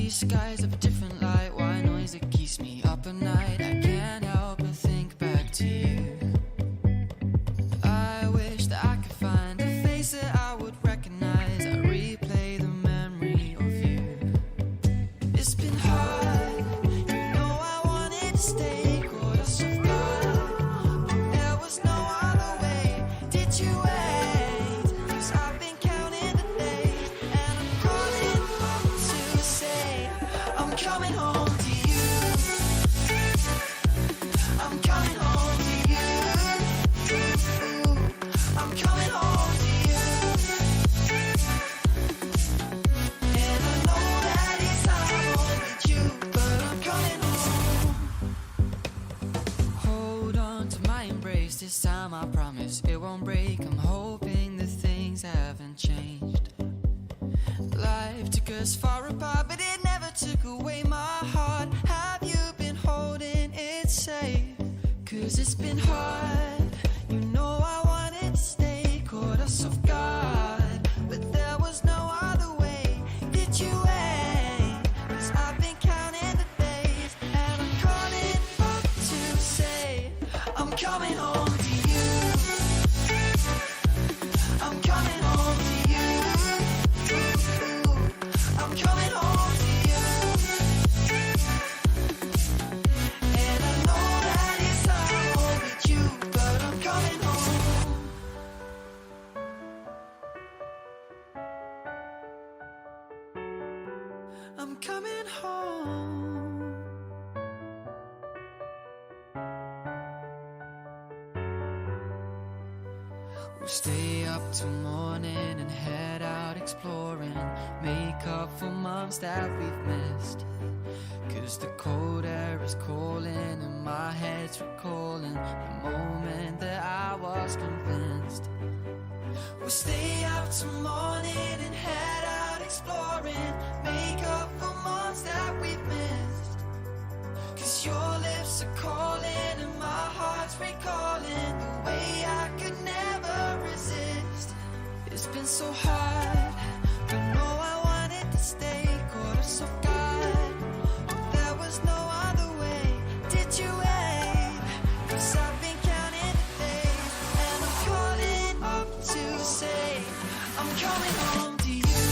these skies have a different light. Why noise that keeps me up at night? I can't help but think back to you. I wish that I could find a face that I would recognize. I replay the memory of you. It's been hard, you know I wanted to stay. Caught us off guard, but there was no other way. Did you wait? 'Cause I've been counting the days, and I'm calling up to say I'm coming home to you. I'm coming home to you. I'm coming home to you. And I know that it's hard with you, but I'm coming home. Hold on to my embrace, this time I promise it won't break. I'm hoping that things haven't changed. Life took us far apart, but it never took away my heart. Have you been holding it safe? 'Cause it's been hard, you know I wanted to stay. Caught us off guard, but there was no other way. Did you wait? 'Cause I've been counting the days, and I'm calling up to say I'm coming home to you. I'm coming home to you. I'm coming home to you. And I know that it's hard with you, but I'm coming home. I'm coming home. We'll stay up till morning and head out exploring. Make up for months that we've missed. 'Cause the cold air is calling and my head's recalling the moment that I was convinced. We'll stay up till morning and head out exploring. Make up for months that we've missed. 'Cause your lips are calling and my heart's recalling the way I could never resist. It's been so hard, but no, I wanted to stay. Caught us off guard, but there was no other way. Did you wait? 'Cause I've been counting the days, and I'm calling up to say I'm coming home to you.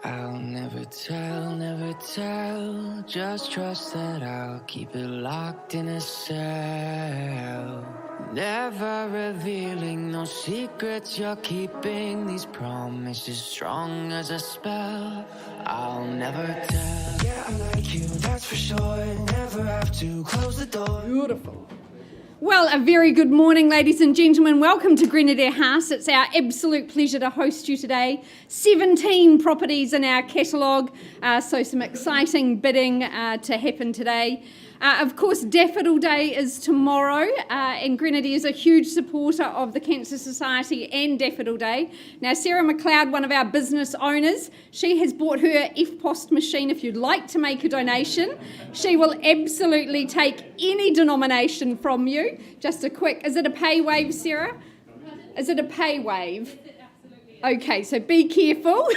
I'll never tell, just trust that I'll keep it locked in a cell. Never revealing no secrets you're keeping, these promises strong as a spell. I'll never tell. Yeah, I like you, that's for sure. Never have to close the door. Beautiful. Well, a very good morning, ladies and gentlemen. Welcome to Grenadier House. It's our absolute pleasure to host you today. 17 properties in our catalogue, so some exciting bidding to happen today. Of course, Daffodil Day is tomorrow, and Grenadier is a huge supporter of the Cancer Society and Daffodil Day. Now, Sarah McLeod, one of our business owners, she has bought her EFTPOS machine. If you'd like to make a donation, she will absolutely take any denomination from you. Just a quick, is it a pay wave, Sarah? Is it a pay wave? Okay, so be careful.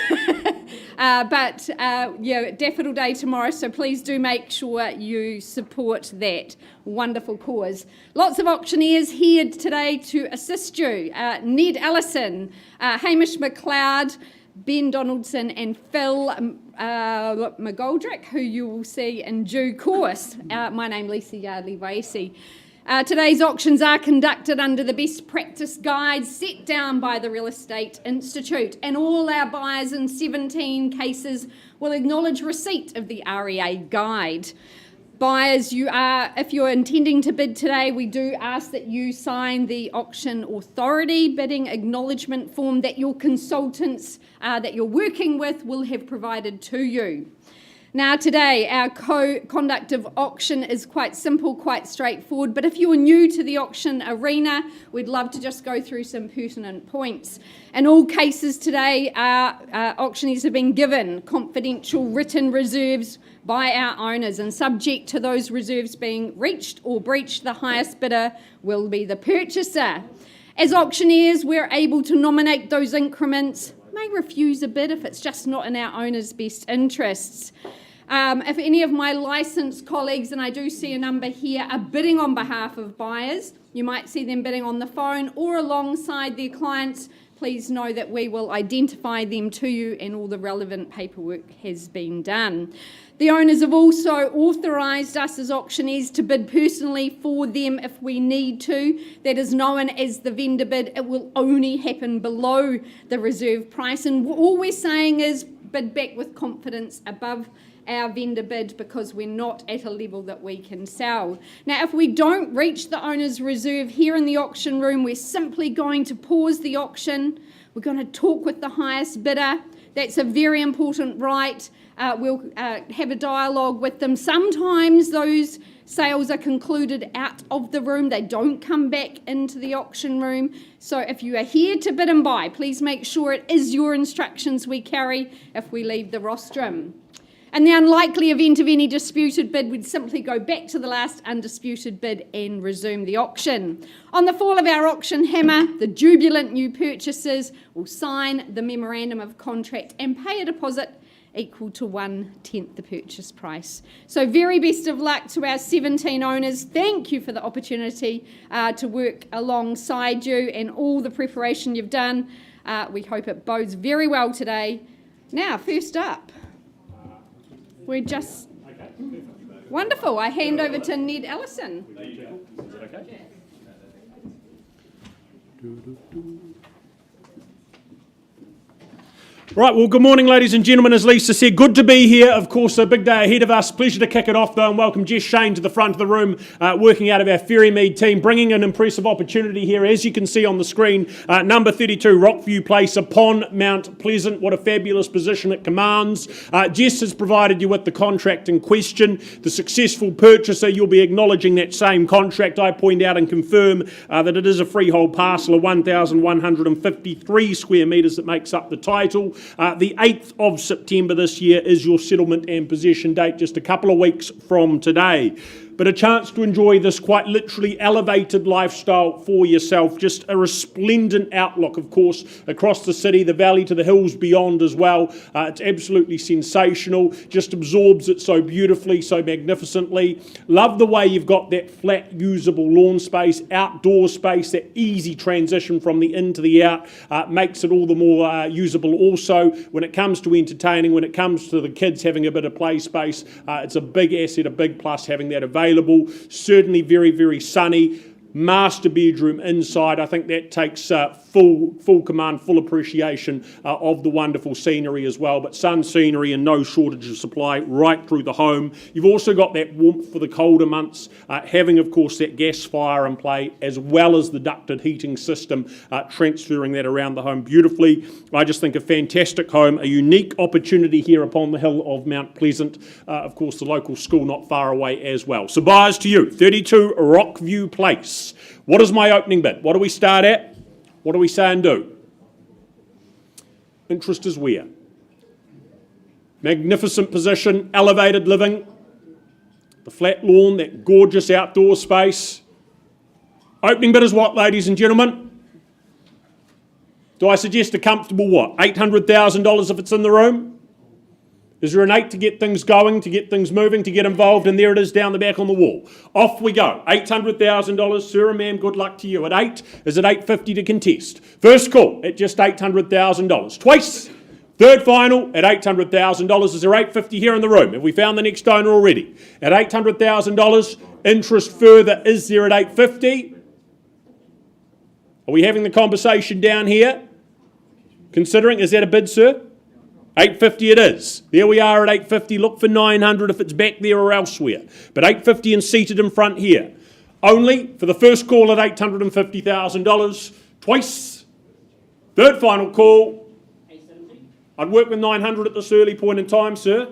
But Daffodil Day tomorrow, so please do make sure you support that wonderful cause. Lots of auctioneers here today to assist you. Ned Ellison, Hamish McLeod, Ben Donaldson and Phil McGoldrick, who you will see in due course. My name is Lisa Yardley-Vaisi. Today's auctions are conducted under the best practice guides set down by the Real Estate Institute, and all our buyers in 17 cases will acknowledge receipt of the REA guide. Buyers, if you're intending to bid today, we do ask that you sign the auction authority bidding acknowledgement form that your consultants that you're working with will have provided to you. Now today, our conduct of auction is quite simple, quite straightforward, but if you're new to the auction arena, we'd love to just go through some pertinent points. In all cases today, our auctioneers have been given confidential written reserves by our owners, and subject to those reserves being reached or breached, the highest bidder will be the purchaser. As auctioneers, we're able to nominate those increments, may refuse a bid if it's just not in our owners' best interests. If any of my licensed colleagues, and I do see a number here, are bidding on behalf of buyers, you might see them bidding on the phone or alongside their clients, please know that we will identify them to you and all the relevant paperwork has been done. The owners have also authorised us as auctioneers to bid personally for them if we need to. That is known as the vendor bid. It will only happen below the reserve price, and all we're saying is bid back with confidence above our vendor bid because we're not at a level that we can sell. Now, if we don't reach the owner's reserve here in the auction room, we're simply going to pause the auction. We're going to talk with the highest bidder. That's a very important right. We'll have a dialogue with them. Sometimes those sales are concluded out of the room. They don't come back into the auction room. So if you are here to bid and buy, please make sure it is your instructions we carry if we leave the rostrum. In the unlikely event of any disputed bid, we'd simply go back to the last undisputed bid and resume the auction. On the fall of our auction hammer, the jubilant new purchasers will sign the memorandum of contract and pay a deposit equal to 1/10 the purchase price. So very best of luck to our 17 owners. Thank you for the opportunity to work alongside you and all the preparation you've done. We hope it bodes very well today. Now, first up, we're just wonderful. I hand over to Ned Ellison. Is that okay? Right, well, good morning, ladies and gentlemen. As Lisa said, good to be here. Of course, a big day ahead of us. Pleasure to kick it off, though, and welcome Jess Shane to the front of the room, working out of our Ferrymead team, bringing an impressive opportunity here, as you can see on the screen. Number 32, Rockview Place upon Mount Pleasant. What a fabulous position it commands. Jess has provided you with the contract in question. The successful purchaser, you'll be acknowledging that same contract. I point out and confirm that it is a freehold parcel of 1,153 square metres that makes up the title. The 8th of September this year is your settlement and possession date, just a couple of weeks from today. but a chance to enjoy this quite literally elevated lifestyle for yourself. Just a resplendent outlook, of course, across the city, the valley to the hills beyond as well. It's absolutely sensational, just absorbs it so beautifully, so magnificently. Love the way you've got that flat, usable lawn space, outdoor space, that easy transition from the in to the out, makes it all the more usable also when it comes to entertaining, when it comes to the kids having a bit of play space. It's a big asset, a big plus having that available. Certainly very, very sunny. Master bedroom inside. I think that takes full command, full appreciation of the wonderful scenery as well. But sun scenery and no shortage of supply right through the home. You've also got that warmth for the colder months, having of course that gas fire in play as well as the ducted heating system, transferring that around the home beautifully. I just think a fantastic home, a unique opportunity here upon the hill of Mount Pleasant. Of course the local school not far away as well. So buyers to you, 32 Rockview Place. What is my opening bid? What do we start at? What do we say and do? Interest is where? Magnificent position, elevated living, the flat lawn, that gorgeous outdoor space. Opening bid is what, ladies and gentlemen? Do I suggest a comfortable what? $800,000 if it's in the room? Is there an 8 to get things going, to get things moving, to get involved? And there it is down the back on the wall. Off we go. $800,000. Sir and ma'am, good luck to you. At 8, is it $850 to contest? First call at just $800,000. Twice. Third final at $800,000. Is there $850 here in the room? Have we found the next donor already? At $800,000. Interest further is there at $850? Are we having the conversation down here? Considering, is that a bid, sir? $850 it is. There we are at $850. Look for $900 if it's back there or elsewhere. But $850 and seated in front here. Only for the first call at $850,000. Twice. Third final call. I'd work with $900 at this early point in time, sir.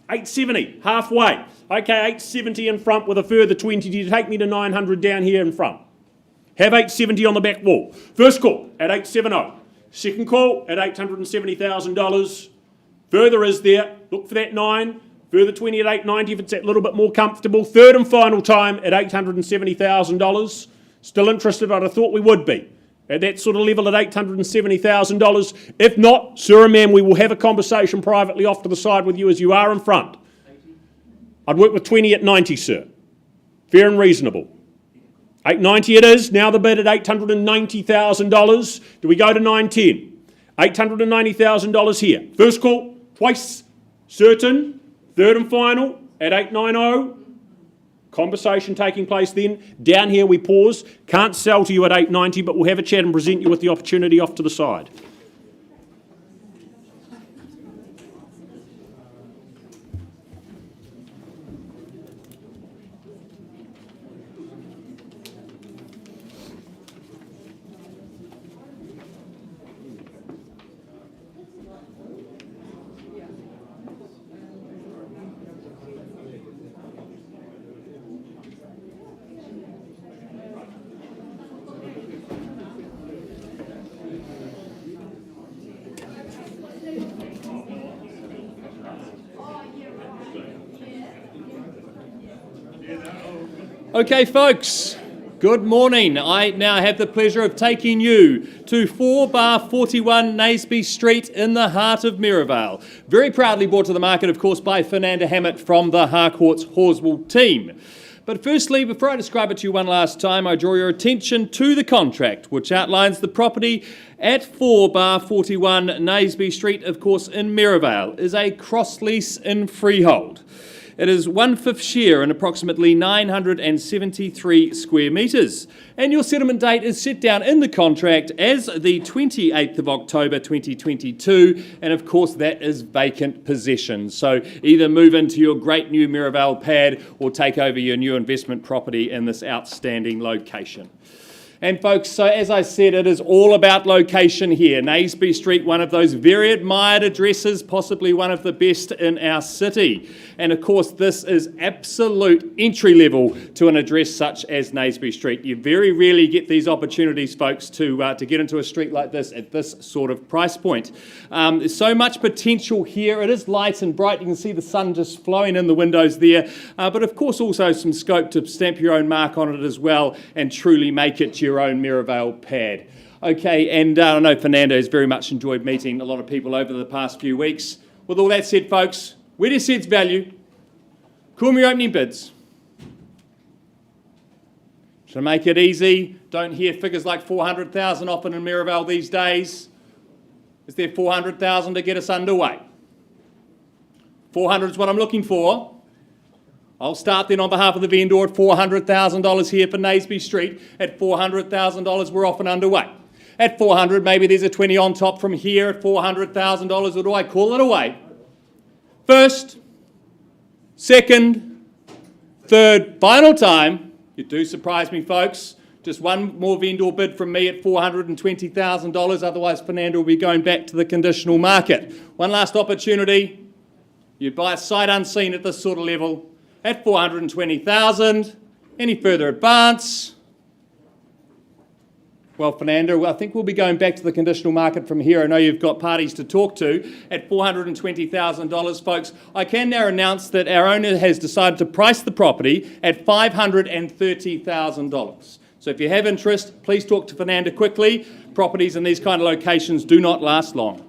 $870, halfway. Okay, $870 in front with a further $20. Do you take me to $900 down here in front? Have $870 on the back wall. First call at $870. Second call at $870,000. Further is there. Look for that 9. Further 20 at $890 if it's a little bit more comfortable. Third and final time at $870,000. Still interested? I'd have thought we would be. At that sort of level at $870,000. If not, sir and ma'am, we will have a conversation privately off to the side with you as you are in front. I'd work with 20 at 90, sir. Fair and reasonable. $890 it is. Now the bid at $890,000. Do we go to $910? $890,000 here. First call, twice, certain. Third and final at $890. Conversation taking place then. Down here we pause. Can't sell to you at $890, but we'll have a chat and present you with the opportunity off to the side. Okay, folks, good morning. I now have the pleasure of taking you to 4/41 Naseby Street in the heart of Mirrorvale. Very proudly brought to the market, of course, by Fernanda Hammett from the Harcourts Horswell team. But firstly, before I describe it to you one last time, I draw your attention to the contract, which outlines the property at 4/41 Naseby Street, of course, in Mirrorvale, is a cross-lease in freehold. It is 1/5 share in approximately 973 square metres. And your settlement date is set down in the contract as the 28th of October 2022. And of course, that is vacant possession. So either move into your great new Mirrorvale pad or take over your new investment property in this outstanding location. And folks, so as I said, it is all about location here. Naseby Street, one of those very admired addresses, possibly one of the best in our city. And of course, this is absolute entry level to an address such as Naseby Street. You very rarely get these opportunities, folks, to get into a street like this at this sort of price point. There's so much potential here. It is light and bright. You can see the sun just flowing in the windows there. But of course, also some scope to stamp your own mark on it as well and truly make it your own Mirrorvale pad. Okay, and I know Fernando has very much enjoyed meeting a lot of people over the past few weeks. With all that said, folks, where do you see its value? Call me your opening bids. To make it easy, don't hear figures like 400,000 often in Mirrorvale these days. Is there 400,000 to get us underway? 400 is what I'm looking for. I'll start then on behalf of the vendor at $400,000 here for Naseby Street. At $400,000, we're off and underway. At 400, maybe there's a 20 on top from here at $400,000, or do I call it away? First, second, third, final time. You do surprise me, folks. Just one more vendor bid from me at $420,000, otherwise Fernando will be going back to the conditional market. One last opportunity. You buy a sight unseen at this sort of level. At 420,000, any further advance? Well, Fernando, I think we'll be going back to the conditional market from here. I know you've got parties to talk to. At $420,000, folks, I can now announce that our owner has decided to price the property at $530,000. So if you have interest, please talk to Fernando quickly. Properties in these kind of locations do not last long.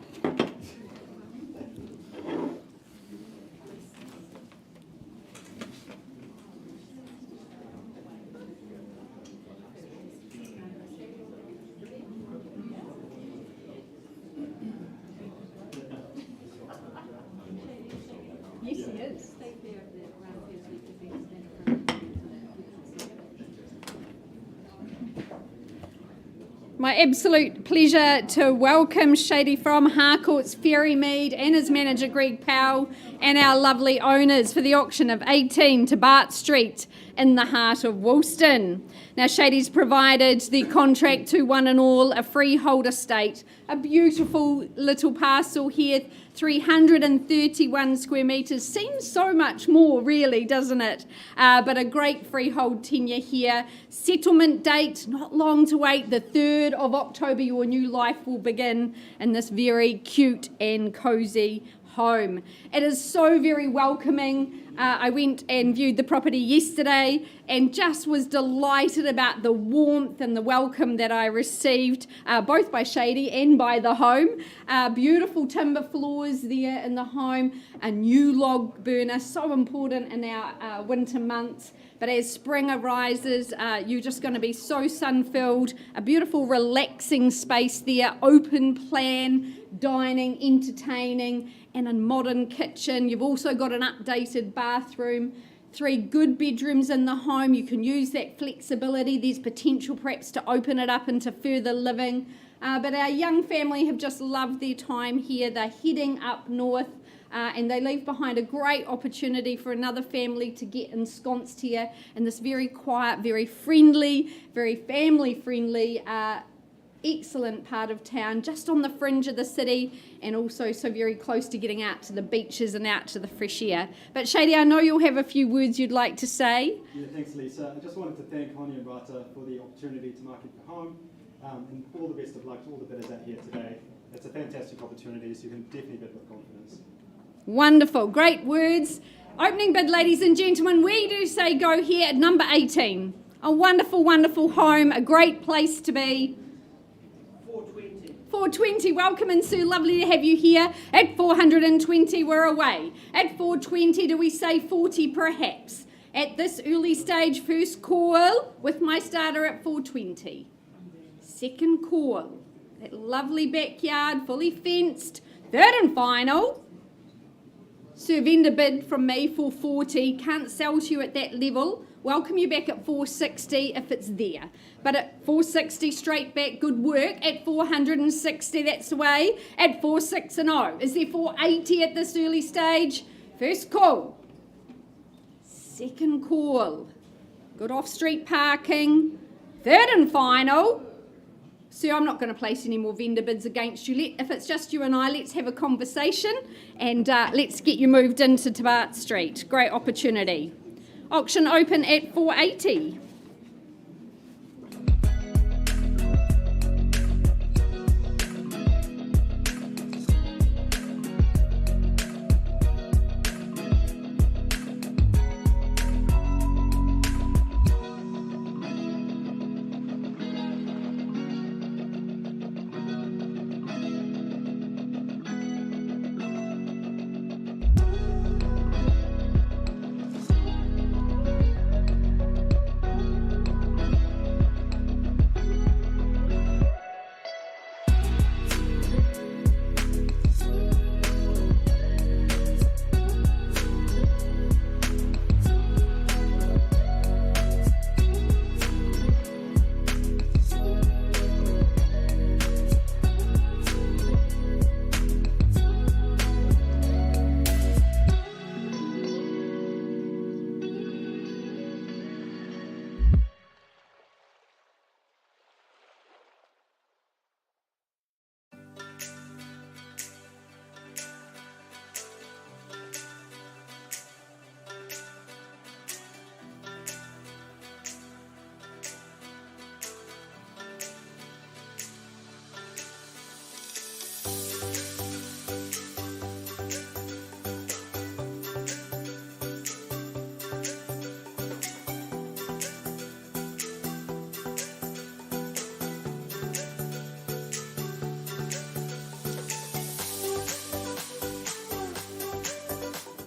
My absolute pleasure to welcome Shady from Harcourt's Ferrymead and his manager Greg Powell and our lovely owners for the auction of 18 to Bart Street in the heart of Woolston. Now Shady's provided the contract to one and all, a freehold estate, a beautiful little parcel here, 331 square metres. Seems so much more really, doesn't it? But a great freehold tenure here. Settlement date, not long to wait, the 3rd of October your new life will begin in this very cute and cosy home. It is so very welcoming. I went and viewed the property yesterday and just was delighted about the warmth and the welcome that I received, both by Shady and by the home. Beautiful timber floors there in the home, a new log burner, so important in our winter months. But as spring arises, you're just going to be so sun-filled. A beautiful, relaxing space there, open plan, dining, entertaining, and a modern kitchen. You've also got an updated bathroom, 3 good bedrooms in the home. You can use that flexibility. There's potential perhaps to open it up into further living. But our young family have just loved their time here. They're heading up north. And they leave behind a great opportunity for another family to get ensconced here in this very quiet, very friendly, very family-friendly, excellent part of town, just on the fringe of the city, and also so very close to getting out to the beaches and out to the fresh air. But Shady, I know you'll have a few words you'd like to say. Yeah, thanks, Lisa. I just wanted to thank Honia and Rata for the opportunity to market the home, and all the best of luck to all the bidders out here today. It's a fantastic opportunity, so you can definitely bid with confidence. Wonderful, great words. Opening bid, ladies and gentlemen, we do say go here at number 18. A wonderful, wonderful home, a great place to be. 420, welcome in Sue, lovely to have you here. At 420 we're away. At 420 do we say 40 perhaps? At this early stage, first call with my starter at 420. Second call, that lovely backyard, fully fenced. Third and final. Sir, vendor bid from me for 40, can't sell to you at that level. Welcome you back at 460 if it's there. But at 460 straight back, good work. At 460, that's the way. At 460, is there 480 at this early stage? First call. Second call. Good off-street parking. Third and final. Sir, I'm not going to place any more vendor bids against you. If it's just you and I, let's have a conversation and let's get you moved into Tabart Street. Great opportunity. Auction open at 480.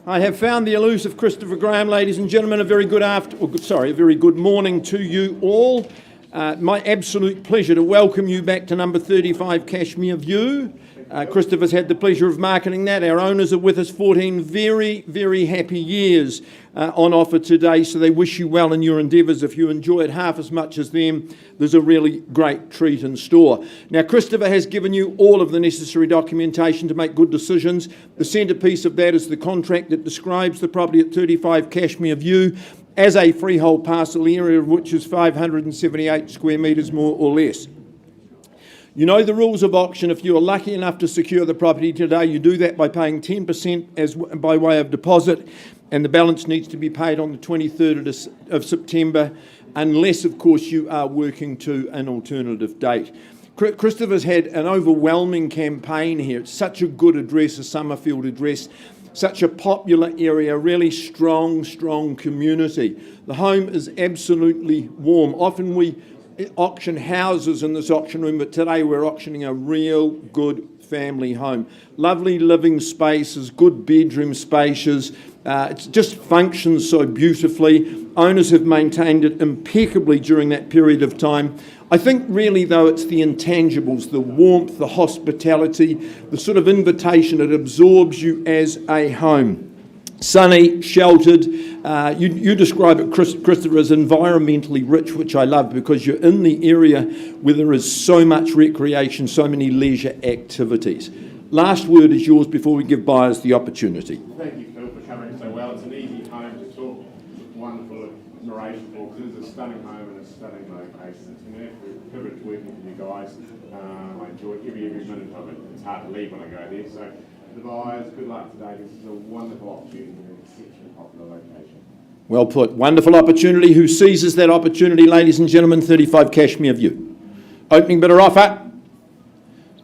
I have found the elusive Christopher Graham, ladies and gentlemen. A very good morning to you all. My absolute pleasure to welcome you back to number 35 Cashmere View. Christopher's had the pleasure of marketing that. Our owners are with us 14 very, very happy years on offer today, so they wish you well in your endeavours. If you enjoy it half as much as them, there's a really great treat in store. Now, Christopher has given you all of the necessary documentation to make good decisions. The centrepiece of that is the contract that describes the property at 35 Cashmere View as a freehold parcel area of which is 578 square metres more or less. You know the rules of auction. If you are lucky enough to secure the property today, you do that by paying 10% by way of deposit, and the balance needs to be paid on the 23rd of September, unless, of course, you are working to an alternative date. Christopher's had an overwhelming campaign here. It's such a good address, a Summerfield address, such a popular area, really strong community. The home is absolutely warm. Often we auction houses in this auction room, but today we're auctioning a real good family home. Lovely living spaces, good bedroom spaces. It just functions so beautifully. Owners have maintained it impeccably during that period of time. I think really, though, it's the intangibles, the warmth, the hospitality, the sort of invitation. It absorbs you as a home. Sunny, sheltered. You describe it, Christopher, as environmentally rich, which I love, because you're in the area where there is so much recreation, so many leisure activities. Last word is yours before we give buyers the opportunity. Thank you, Phil, for covering so well. It's an easy home to talk wonderful admiration for, because it's a stunning home and a stunning location. It's an absolute privilege working with you guys. I enjoy every minute of it. It's hard to leave when I go there. So, the buyers, good luck today. This is a wonderful opportunity in an exceptionally popular location. Well put. Wonderful opportunity. Who seizes that opportunity, ladies and gentlemen? 35 Cashmere View. Opening bidder offer.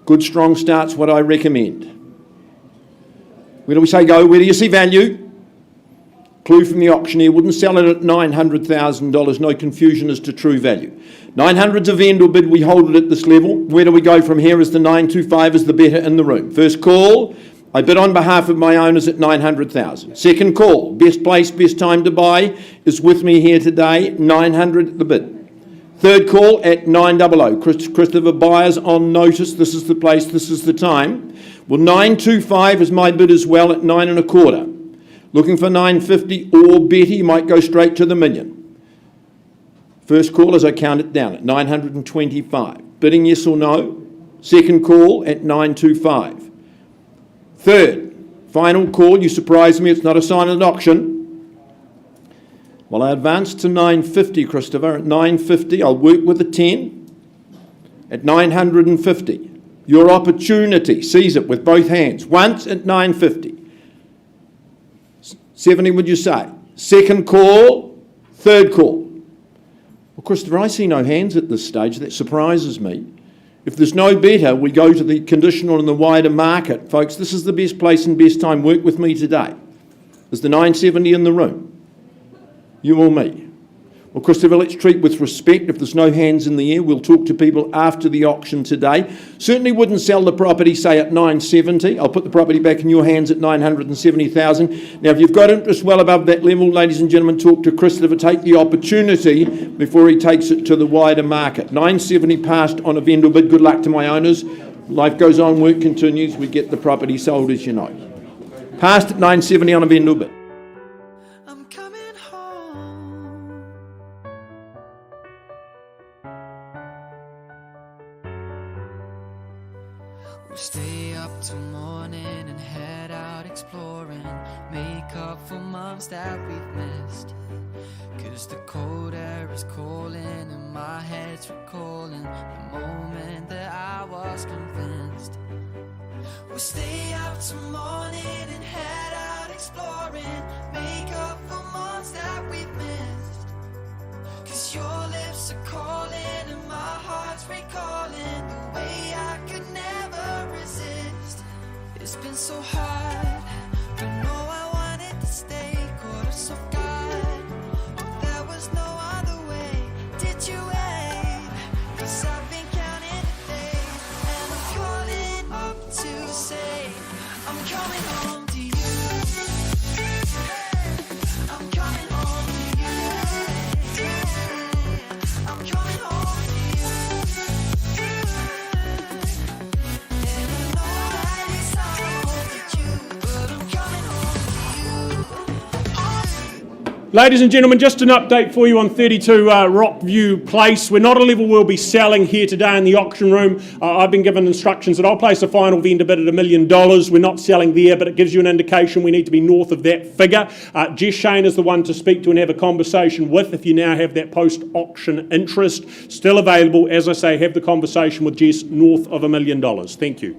Good strong start's what I recommend. Where do we say go? Where do you see value? Clue from the auctioneer, wouldn't sell it at $900,000. No confusion as to true value. 900's a vendor bid. We hold it at this level. Where do we go from here? Is the 925 is the better in the room. First call. I bid on behalf of my owners at $900,000. Second call, best place, best time to buy, is with me here today, $900 the bid. Third call at $900. Christopher, buyers on notice, this is the place, this is the time. Well, $925 is my bid as well at $925. Looking for $950 or better, you might go straight to the million. First call as I count it down at $925. Bidding yes or no. Second call at $925. Third, final call, you surprised me, it's not a silent auction. Well, I advanced to 950, Christopher. At 950, I'll work with a 10. At 950, your opportunity, seize it with both hands. Once at 950. 70, would you say? Second call, third call. Well, Christopher, I see no hands at this stage. That surprises me. If there's no better, we go to the conditional and the wider market. Folks, this is the best place and best time. Work with me today. Is the 970 in the room? You or me? Well, Christopher, let's treat with respect. If there's no hands in the air, we'll talk to people after the auction today. Certainly wouldn't sell the property, say, at 970. I'll put the property back in your hands at 970,000. Now, if you've got interest well above that level, ladies and gentlemen, talk to Christopher. Take the opportunity before he takes it to the wider market. 970 passed on a vendor bid. Good luck to my owners. Life goes on, work continues. We get the property sold, as you know. Passed at 970 on a vendor bid. I'm coming home. We'll stay up till morning and head out exploring, make up for months that we've missed. 'Cause the cold air is calling and my head's recalling the moment that I was convinced. We'll stay up till morning and head out exploring, make up for months that we've missed. 'Cause your lips are calling and my heart's recalling the way I could never resist. It's been so hard, but no, I wanted to stay. Caught us off guard, but there was no other way. Did you wait? 'Cause I've been counting the days, and I'm calling up to say I'm coming home to you. I'm coming home to you. I'm coming home to you. And I know that it's hard with you, but I'm coming home to you. Ladies and gentlemen, just an update for you on 32 Rockview Place. We're not a level we'll be selling here today in the auction room. I've been given instructions that I'll place a final vendor bid at $1 million. We're not selling there, but it gives you an indication we need to be north of that figure. Jess Shane is the one to speak to and have a conversation with if you now have that post-auction interest. Still available, as I say, have the conversation with Jess north of $1 million. Thank you.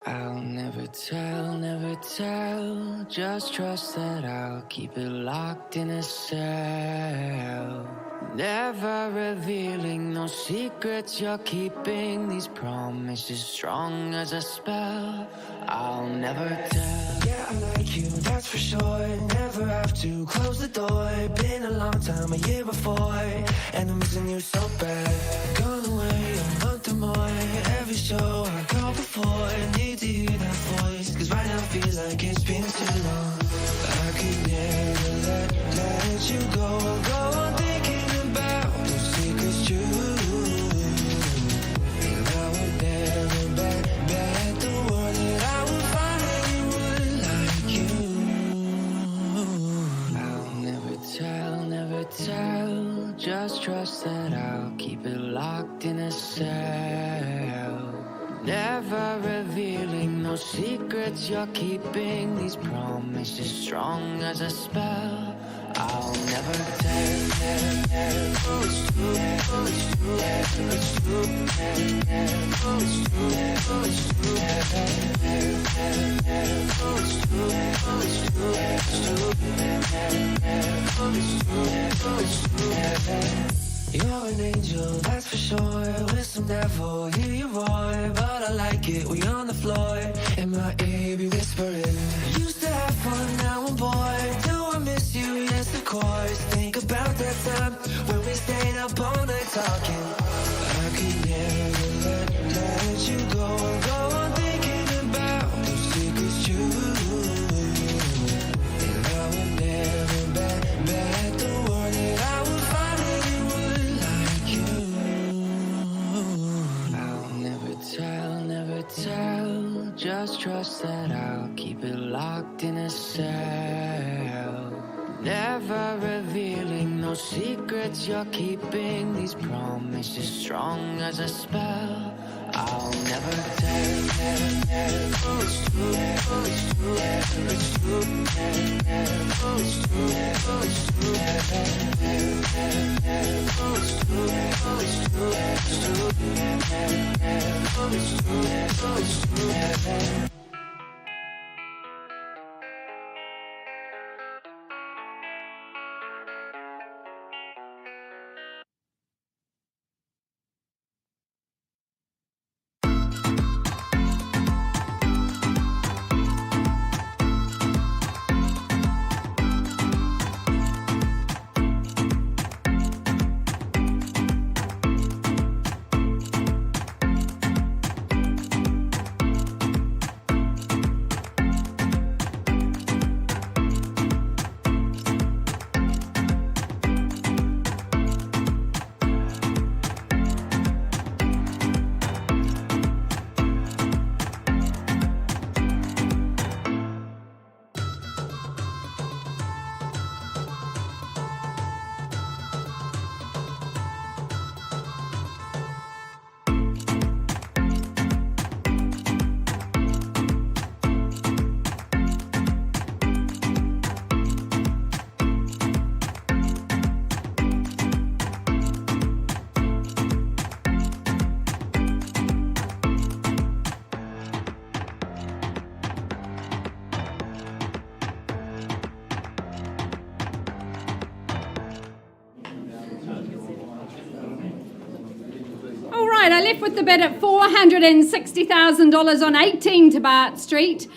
I'll never tell, just trust that I'll keep it locked in a cell. Never revealing no secrets you're keeping, these promises strong as a spell. I'll never tell. Yeah, I like you, that's for sure. Never have to close the door. Been a long time, a year before, and I'm missing you so bad. Gone away a month or more. Every show I go before, need to hear that voice, cause right now feels like it's been too long. I could never let you go on thinking about those secrets true. And I would never bet the world that I would find anyone like you. I'll never tell, just trust that I'll keep it locked in a cell. Never revealing no secrets you're keeping, these promises strong as a spell. I'll never tell. You're an angel, that's for sure. With some devil, hear you roar. But I like it, we on the floor. In my ear, be whispering. Used to have fun, now I'm bored. Do I miss you? Yes, of course. Think about that time when we stayed up all night talking. I could never let you go on thinking about those secrets true. And I would never bet the world that I would find anyone like you. I'll never tell, just trust that I'll keep it locked in a cell. Never revealing no secrets you're keeping, these promises strong as a spell. I'll never tell. I left with the bid at $460,000 on 18 Tabart Street.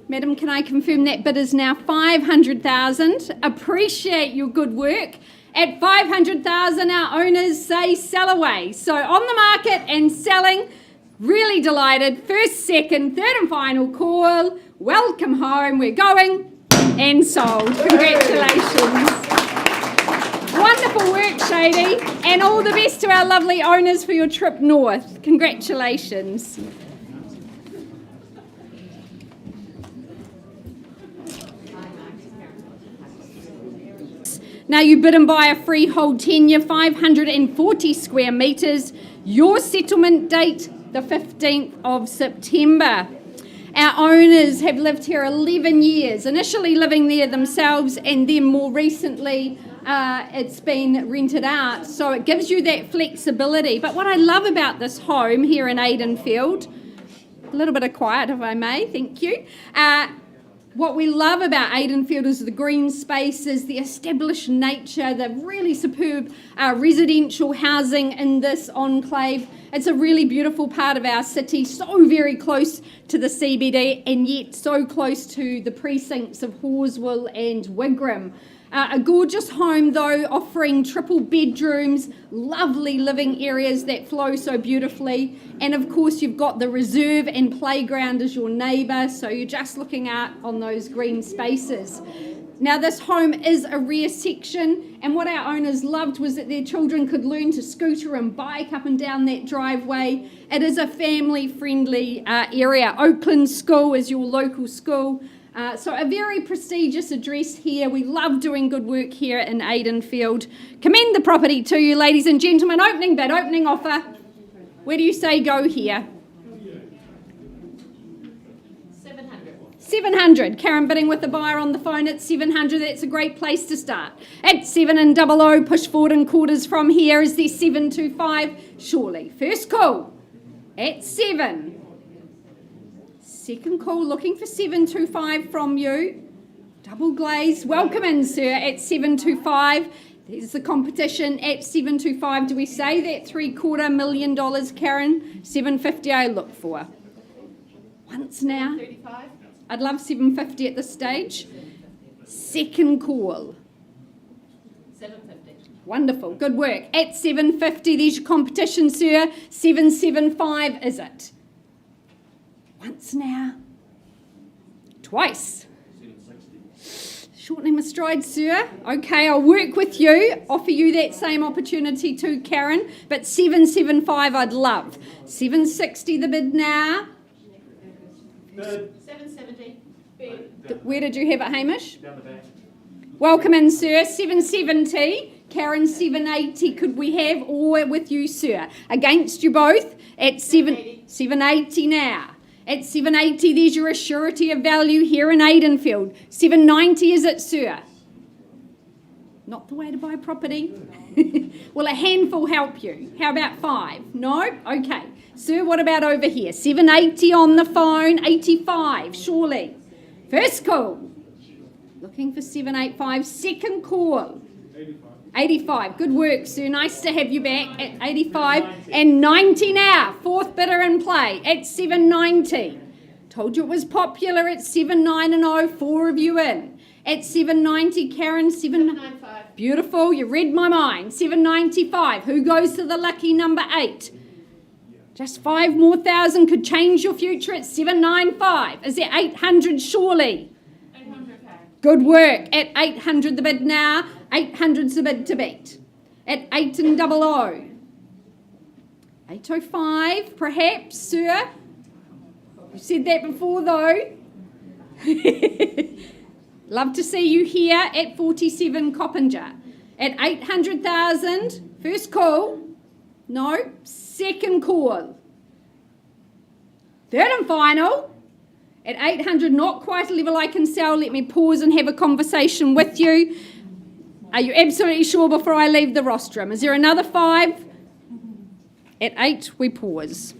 Madam, can I confirm that bid is now $500,000? Appreciate your good work. At $500,000, our owners say sell away. So on the market and selling, really delighted. First, second, third and final call. Welcome home. We're going and sold. Congratulations. Wonderful work, Shady, and all the best to our lovely owners for your trip north. Congratulations. Now you bid and buy a freehold tenure, 540 square metres. Your settlement date, the 15th of September. Our owners have lived here 11 years, initially living there themselves and then more recently it's been rented out. So it gives you that flexibility. But what I love about this home here in Aidenfield, A little bit of quiet, if I may. Thank you. What we love about Aidenfield is the green spaces, the established nature, the really superb residential housing in this enclave. It's a really beautiful part of our city, so very close to the CBD and yet so close to the precincts of Horswell and Wigram. A gorgeous home though, offering triple bedrooms, lovely living areas that flow so beautifully, and of course you've got the reserve and playground as your neighbour, so you're just looking out on those green spaces. Now this home is a rear section, and what our owners loved was that their children could learn to scooter and bike up and down that driveway. It is a family friendly area. Oakland School is your local school. So a very prestigious address here. We love doing good work here in Aidenfield. Commend the property to you, ladies and gentlemen. Opening bid, opening offer. Where do you say go here? 700. Karen bidding with the buyer on the phone at 700. That's a great place to start. At 700, push forward in quarters from here. Is there 725? Surely. First call at 7. Second call, looking for 725 from you. Double glazed. Welcome in, sir, at 725. There's the competition at 725. Do we say that $750,000, Karen? 750 I look for. Once now. 35. I'd love 750 at this stage. Second call. 750. Wonderful. Good work. At 750, there's your competition, sir. 775 is it? Once now. Twice. 760. Shortening my stride, sir. Okay, I'll work with you. Offer you that same opportunity too, Karen. But 775 I'd love. 760 the bid now. 770. Where did you have it, Hamish? Down the back. Welcome in, sir. 770. Karen, 780. Could we have? Or with you, sir. Against you both at 780 now. At 780, there's your surety of value here in Aidenfield. 790 is it, sir? Not the way to buy property. Will a handful help you? How about 5? No? Okay. Sir, what about over here? 780 on the phone, 85, surely. First call. Looking for 785. Second call. 85. Good work, sir. Nice to have you back at 85. And 90 now. Fourth bidder in play at 790. Told you it was popular at 790. 4 of you in. At 790, Karen, 795. Beautiful. You read my mind. 795. Who goes to the lucky number 8? Just 5 more thousand could change your future at 795. Is there 800 surely? 800. Good work. At 800 the bid now. 800's the bid to beat. At 800. 805 perhaps, sir. You said that before though. Love to see you here at 47 Coppinger. At 800,000, first call. No, second call. Third and final. At 800, not quite a level I can sell. Let me pause and have a conversation with you. Are you absolutely sure before I leave the rostrum? Is there another 5? At 8, we pause.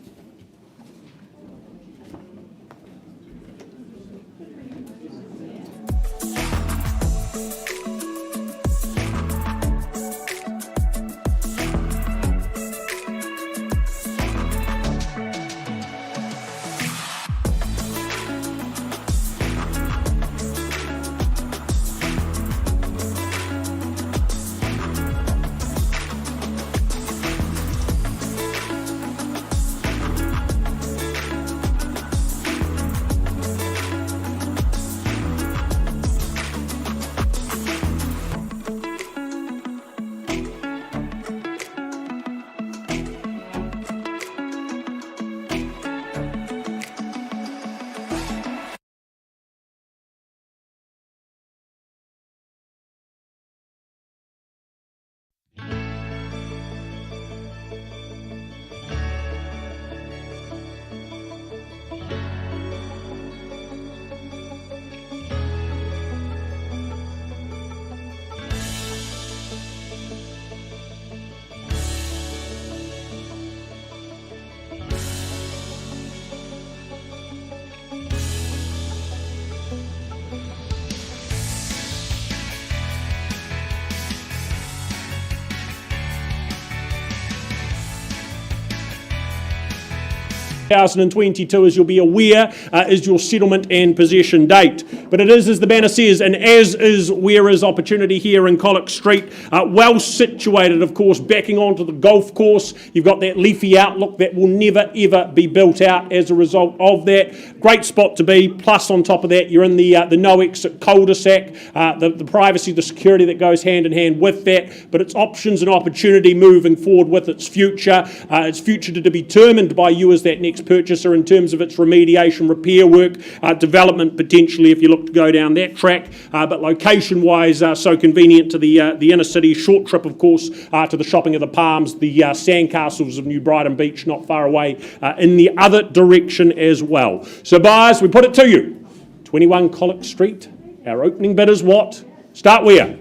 2022, as you'll be aware, is your settlement and possession date. But it is, as the banner says, and as is where is opportunity here in Colic Street, well situated, of course, backing onto the golf course. You've got that leafy outlook that will never, ever be built out as a result of that. Great spot to be, plus on top of that, you're in the no exit cul-de-sac, the privacy, the security that goes hand in hand with that, but its options and opportunity moving forward with its future to be determined by you as that next purchaser in terms of its remediation, repair work, development potentially if you look to go down that track, but location-wise so convenient to the inner city, short trip of course to the shopping of the Palms, the sandcastles of New Brighton Beach not far away in the other direction as well. So buyers, we put it to you, 21 Colic Street, our opening bid is what? Start where?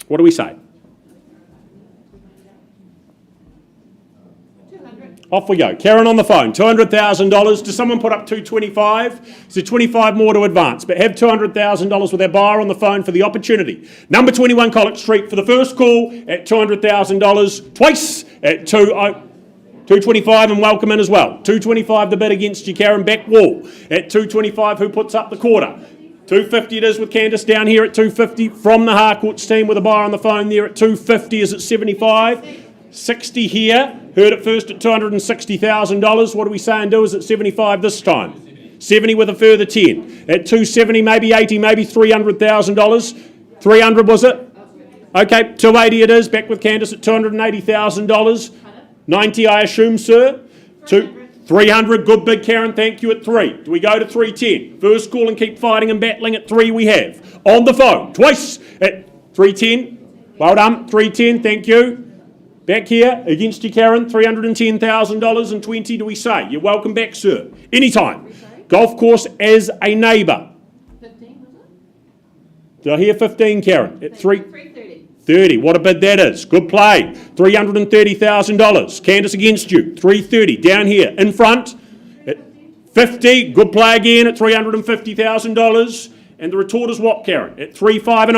What do we say? Off we go. Karen on the phone, $200,000. Does someone put up 225? Is there 25 more to advance? But have $200,000 with our buyer on the phone for the opportunity. Number 21 Colic Street for the first call at $200,000. Twice at 225 and welcome in as well. 225 the bid against you, Karen. Back wall at 225. Who puts up the quarter? 250 it is with Candice down here at 250 from the Harcourts team with a buyer on the phone there at 250. Is it 75? 60 here. Heard it first at $260,000. What do we say and do? Is it 75 this time? 70 with a further 10. At 270, maybe 80, maybe $300,000. 300 was it? Okay, 280 it is. Back with Candice at $280,000. 90 I assume, sir? 300, good big Karen, thank you at 3. Do we go to 310? First call and keep fighting and battling at 3 we have. On the phone, twice at 310. Well done, 310, thank you. Back here, against you, Karen, $310,000 and 20, do we say? You're welcome back, sir. Anytime. Golf course as a neighbour. 15, was it? Did I hear 15, Karen? At 330. 30, what a bid that is. Good play. $330,000. Candice against you. 330, down here. In front, at 50, good play again at $350,000. And the retort is what, Karen? At 350.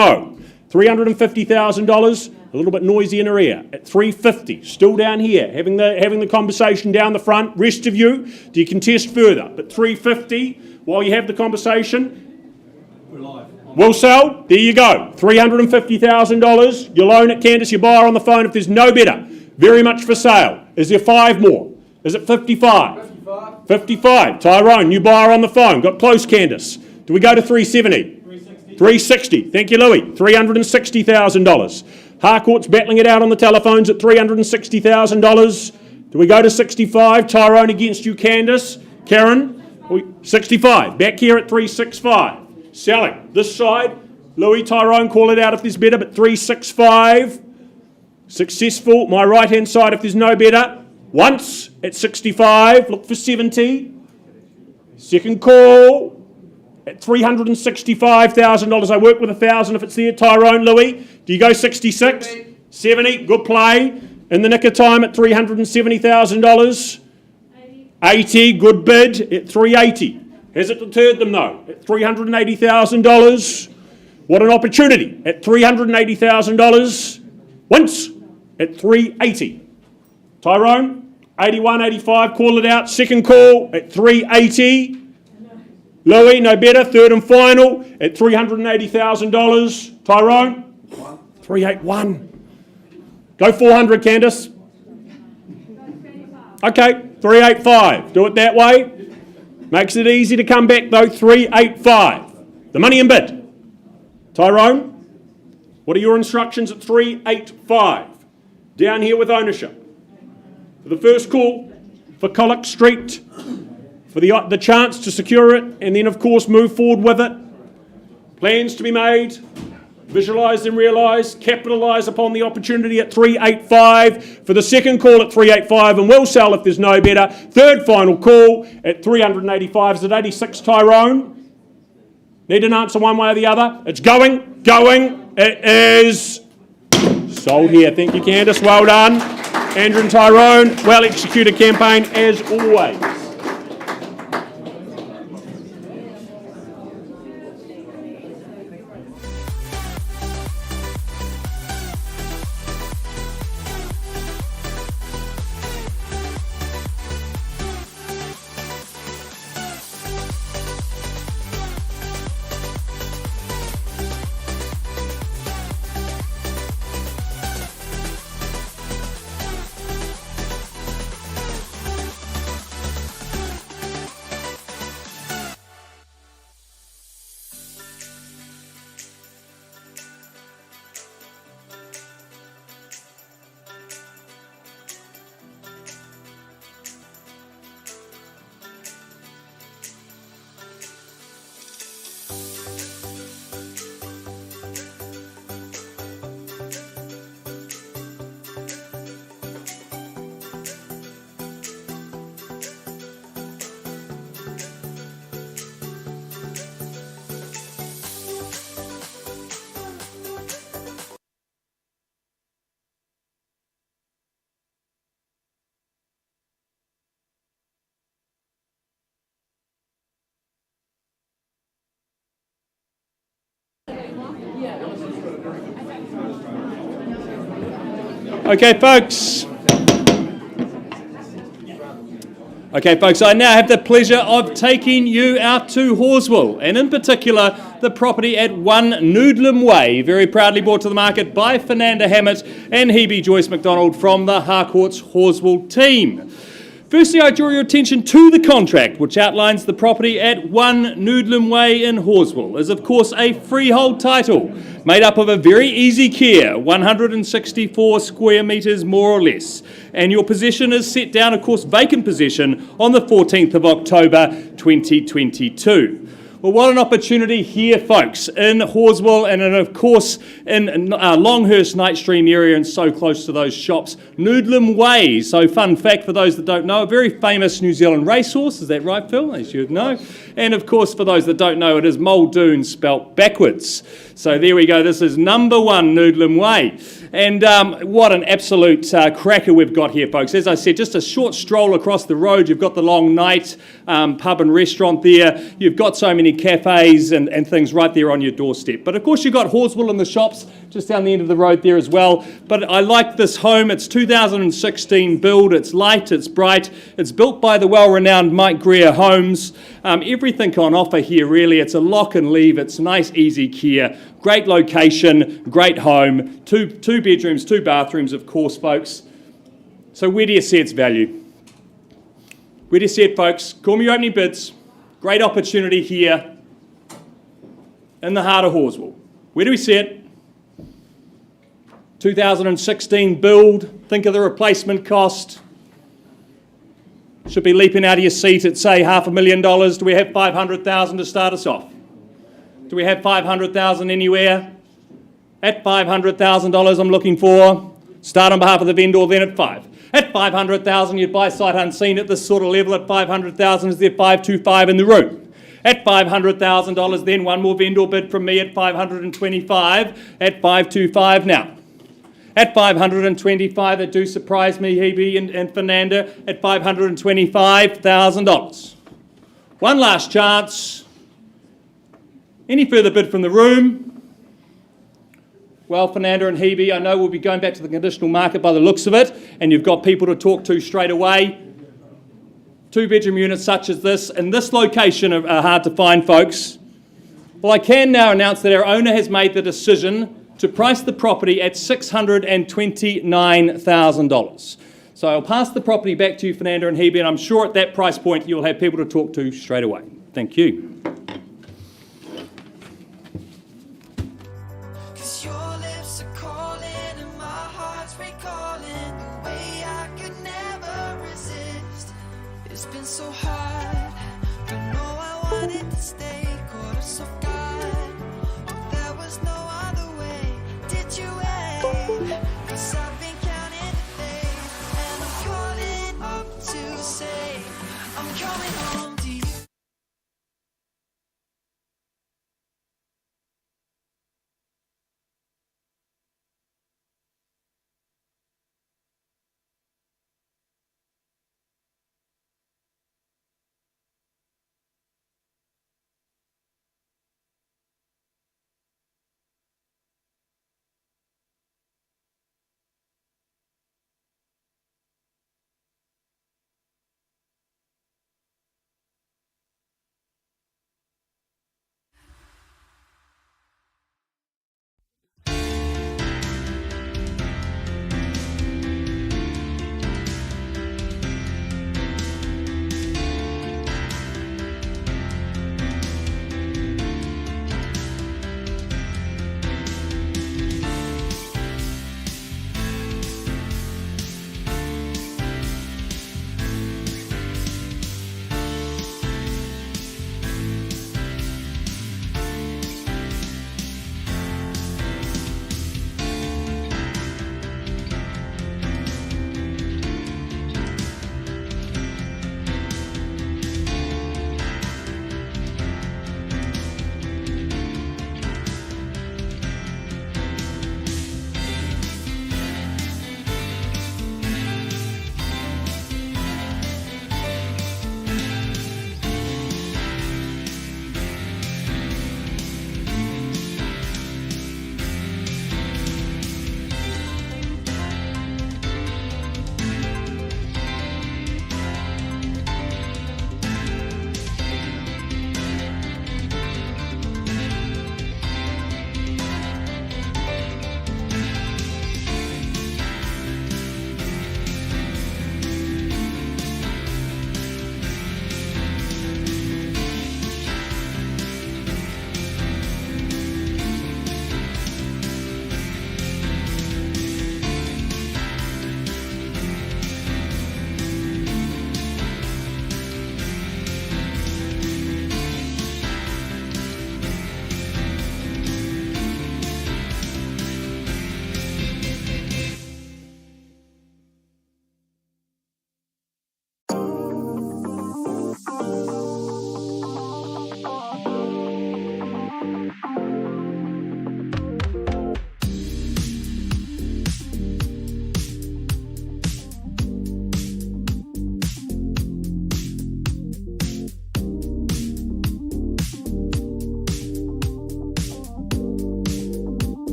$350,000. A little bit noisy in her ear at 350, still down here, having the conversation down the front. Rest of you, do you contest further? But 350, while you have the conversation, we'll sell. There you go, $350,000. Your loan at Candice, your buyer on the phone. If there's no better, very much for sale. Is there 5 more? Is it 55? 55. Tyrone, new buyer on the phone. Got close, Candice. Do we go to 370? 360. Thank you, Louis. $360,000. Harcourt's battling it out on the telephones at $360,000. Do we go to 65? Tyrone against you, Candice. Karen, 65. Back here at 365. Selling. This side, Louis, Tyrone, call it out if there's better, but 365. Successful. My right-hand side if there's no better. Once at 65. Look for 70. Second call. At $365,000, I work with 1,000 if it's there. Tyrone, Louis, do you go 66? 70, good play. In the nick of time at $370,000. 80, good bid at 380. Has it deterred them though? At $380,000. What an opportunity at $380,000. Once at 380. Tyrone, 81, 85, call it out. Second call at 380. Louis, no better. Third and final at $380,000. Tyrone? 381. Go 400, Candice. Okay, 385. Do it that way. Makes it easy to come back though. 385. The money in bid. Tyrone, what are your instructions at 385? Down here with ownership. For the first call for Colic Street. For the chance to secure it and then of course move forward with it. Plans to be made, visualised and realised, capitalise upon the opportunity at 385. For the second call at 385 and we'll sell if there's no better. Third final call at 385. Is it 86, Tyrone? Need an answer one way or the other? It's going. It is sold here. Thank you, Candice. Well done. Andrew and Tyrone, well executed campaign as always. Okay, folks. Okay, folks, I now have the pleasure of taking you out to Horswell, and in particular, the property at 1 Noodlem Way, very proudly brought to the market by Fernanda Hammett and Hebe Joyce McDonald from the Harcourts Horswell team. Firstly, I draw your attention to the contract, which outlines the property at 1 Noodlem Way in Horswell is, of course, a freehold title made up of a very easy care, 164 square metres more or less. And your possession is set down, of course, vacant possession on the 14th of October 2022. Well, what an opportunity here, folks, in Horswell and, of course, in Longhurst, Knightstream area and so close to those shops. Noodlem Way. So, fun fact for those that don't know, a very famous New Zealand racehorse. Is that right, Phil? As you'd know. And, of course, for those that don't know, it is Muldoon spelt backwards. So there we go. This is number 1 Noodlem Way. And what an absolute cracker we've got here, folks. As I said, just a short stroll across the road. You've got the Long Night pub and restaurant there. You've got so many cafes and things right there on your doorstep. But of course, you've got Horswell and the shops just down the end of the road there as well. But I like this home. It's 2016 build. It's light. It's bright. It's built by the well-renowned Mike Greer Homes. Everything on offer here, really. It's a lock and leave. It's nice, easy care. Great location, great home, two bedrooms, 2 bathrooms, of course, folks. So where do you see its value? Where do you see it, folks? Call me your opening bids. Great opportunity here in the heart of Horswell. Where do we see it? 2016 build. Think of the replacement cost. Should be leaping out of your seat at, say, $500,000. Do we have $500,000 to start us off? Do we have $500,000 anywhere? At $500,000 I'm looking for. Start on behalf of the vendor, then at 5. At $500,000 you'd buy sight unseen at this sort of level. At $500,000 is there 525 in the room. At $500,000 then one more vendor bid from me at $525. At 525 now. At $525, it do surprise me, Hebe and Fernanda, at $525,000. One last chance. Any further bid from the room? Well, Fernanda and Hebe, I know we'll be going back to the conditional market by the looks of it, and you've got people to talk to straight away. 2-bedroom units such as this, in this location are hard to find, folks. Well, I can now announce that our owner has made the decision to price the property at $629,000. So I'll pass the property back to you, Fernanda and Hebe, and I'm sure at that price point you'll have people to talk to straight away. Thank you. So hard, don't know I wanted to stay, caught us off guard. If there was no other way, did you wait? 'Cause I've been counting the days, and I'm calling up to say I'm coming home.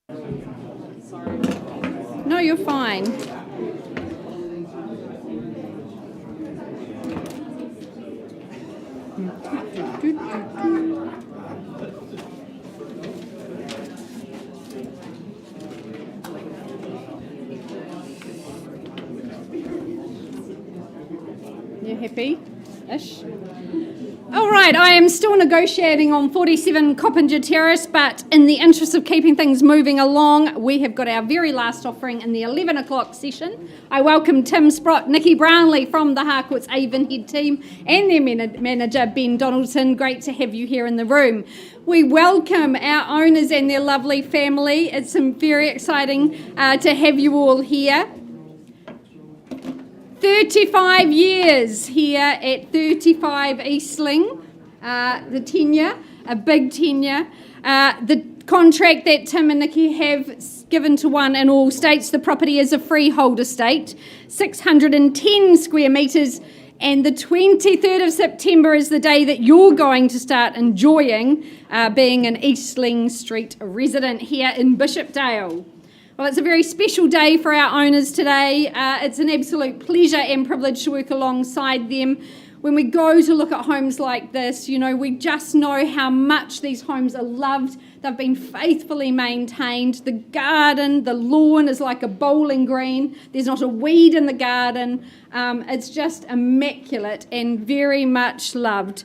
No, you're fine. You happy-ish? All right, I am still negotiating on 47 Coppinger Terrace, but in the interest of keeping things moving along, we have got our very last offering in the 11 o'clock session. I welcome Tim Sprott, Nikki Brownlee from the Harcourts Avonhead team, and their manager, Ben Donaldson. Great to have you here in the room. We welcome our owners and their lovely family. It's very exciting to have you all here. 35 years here at 35 Eastling, the tenure, a big tenure. The contract that Tim and Nikki have given to one and all states the property is a freehold estate, 610 square metres, and the 23rd of September is the day that you're going to start enjoying being an Eastling Street resident here in Bishopdale. Well, it's a very special day for our owners today. It's an absolute pleasure and privilege to work alongside them. When we go to look at homes like this, you know, we just know how much these homes are loved. They've been faithfully maintained. The garden, the lawn is like a bowling green. There's not a weed in the garden. It's just immaculate and very much loved.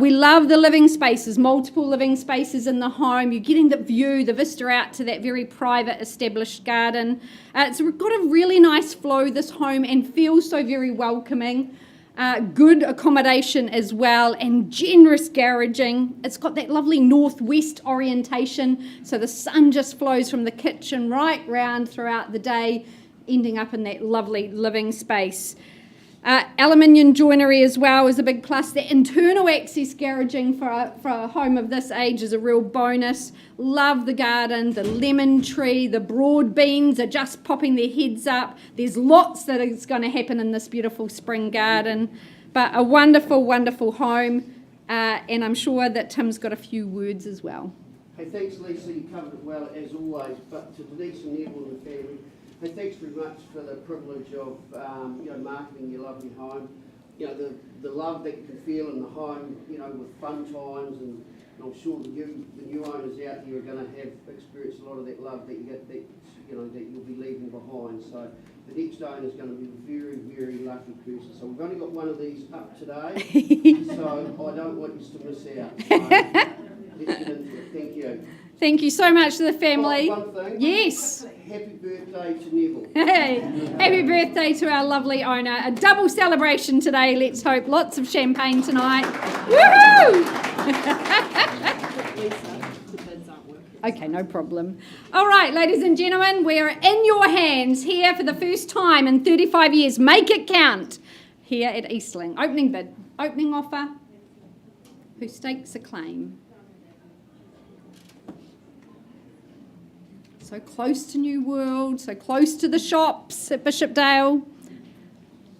We love the living spaces, multiple living spaces in the home. You're getting the view, the vista out to that very private established garden. It's got a really nice flow, this home, and feels so very welcoming. Good accommodation as well, and generous garaging. It's got that lovely northwest orientation, so the sun just flows from the kitchen right round throughout the day, ending up in that lovely living space. Aluminium joinery as well is a big plus. The internal access garaging for a home of this age is a real bonus. Love the garden, the lemon tree, the broad beans are just popping their heads up. There's lots that is going to happen in this beautiful spring garden. But a wonderful, wonderful home, and I'm sure that Tim's got a few words as well. Hey, thanks Lisa, you covered it well as always, but to Denise and Neville and the family, hey, thanks very much for the privilege of marketing your lovely home. You know, the love that you can feel in the home, you know, with fun times, and I'm sure the new owners out here are going to have experienced a lot of that love that you get, that you'll be leaving behind. So the next owner is going to be a very, very lucky person. So we've only got one of these up today, so I don't want you to miss out. So let's get into it. Thank you. Thank you so much to the family. One thing. Yes. Happy birthday to Neville. Hey, happy birthday to our lovely owner. A double celebration today, let's hope. Lots of champagne tonight. Woohoo! Okay, no problem. All right, ladies and gentlemen, we are in your hands here for the first time in 35 years. Make it count here at Eastling. Opening bid, opening offer. Who stakes a claim? So close to New World, so close to the shops at Bishopdale.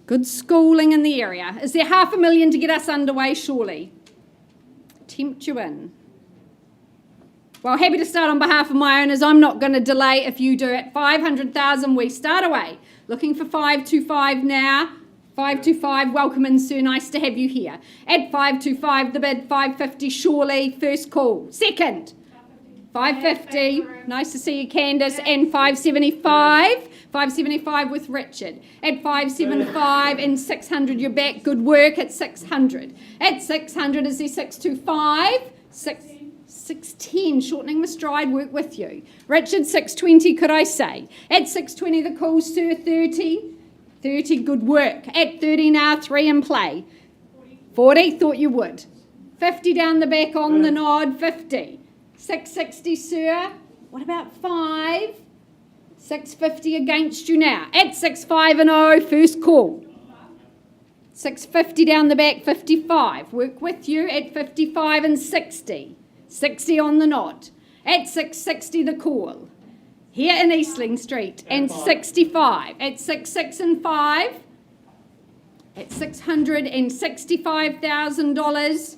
Good schooling in the area. Is there $500,000 to get us underway, surely? Tempt you in. Well, happy to start on behalf of my owners. I'm not going to delay if you do it. 500,000, we start away. Looking for 525 now. 525, welcome in, sir. Nice to have you here. At 525, the bid, 550, surely. First call. Second. 550, nice to see you, Candice, and 575, 575 with Richard. At 575 and 600, you're back, good work at 600. At 600, is there 625? 610, shortening my stride, work with you. Richard, 620, could I say? At 620, the call, sir, 30. 30, good work. At 30 now, 3 in play. 40, thought you would. 50 down the back on the nod, 50. 660, sir. What about 5? 650 against you now. At 650, first call. 650 down the back, 55. Work with you at 55 and 60. 60 on the nod. At 660, the call. Here in Eastling Street. And 65. At 66 and 5. At $665,000.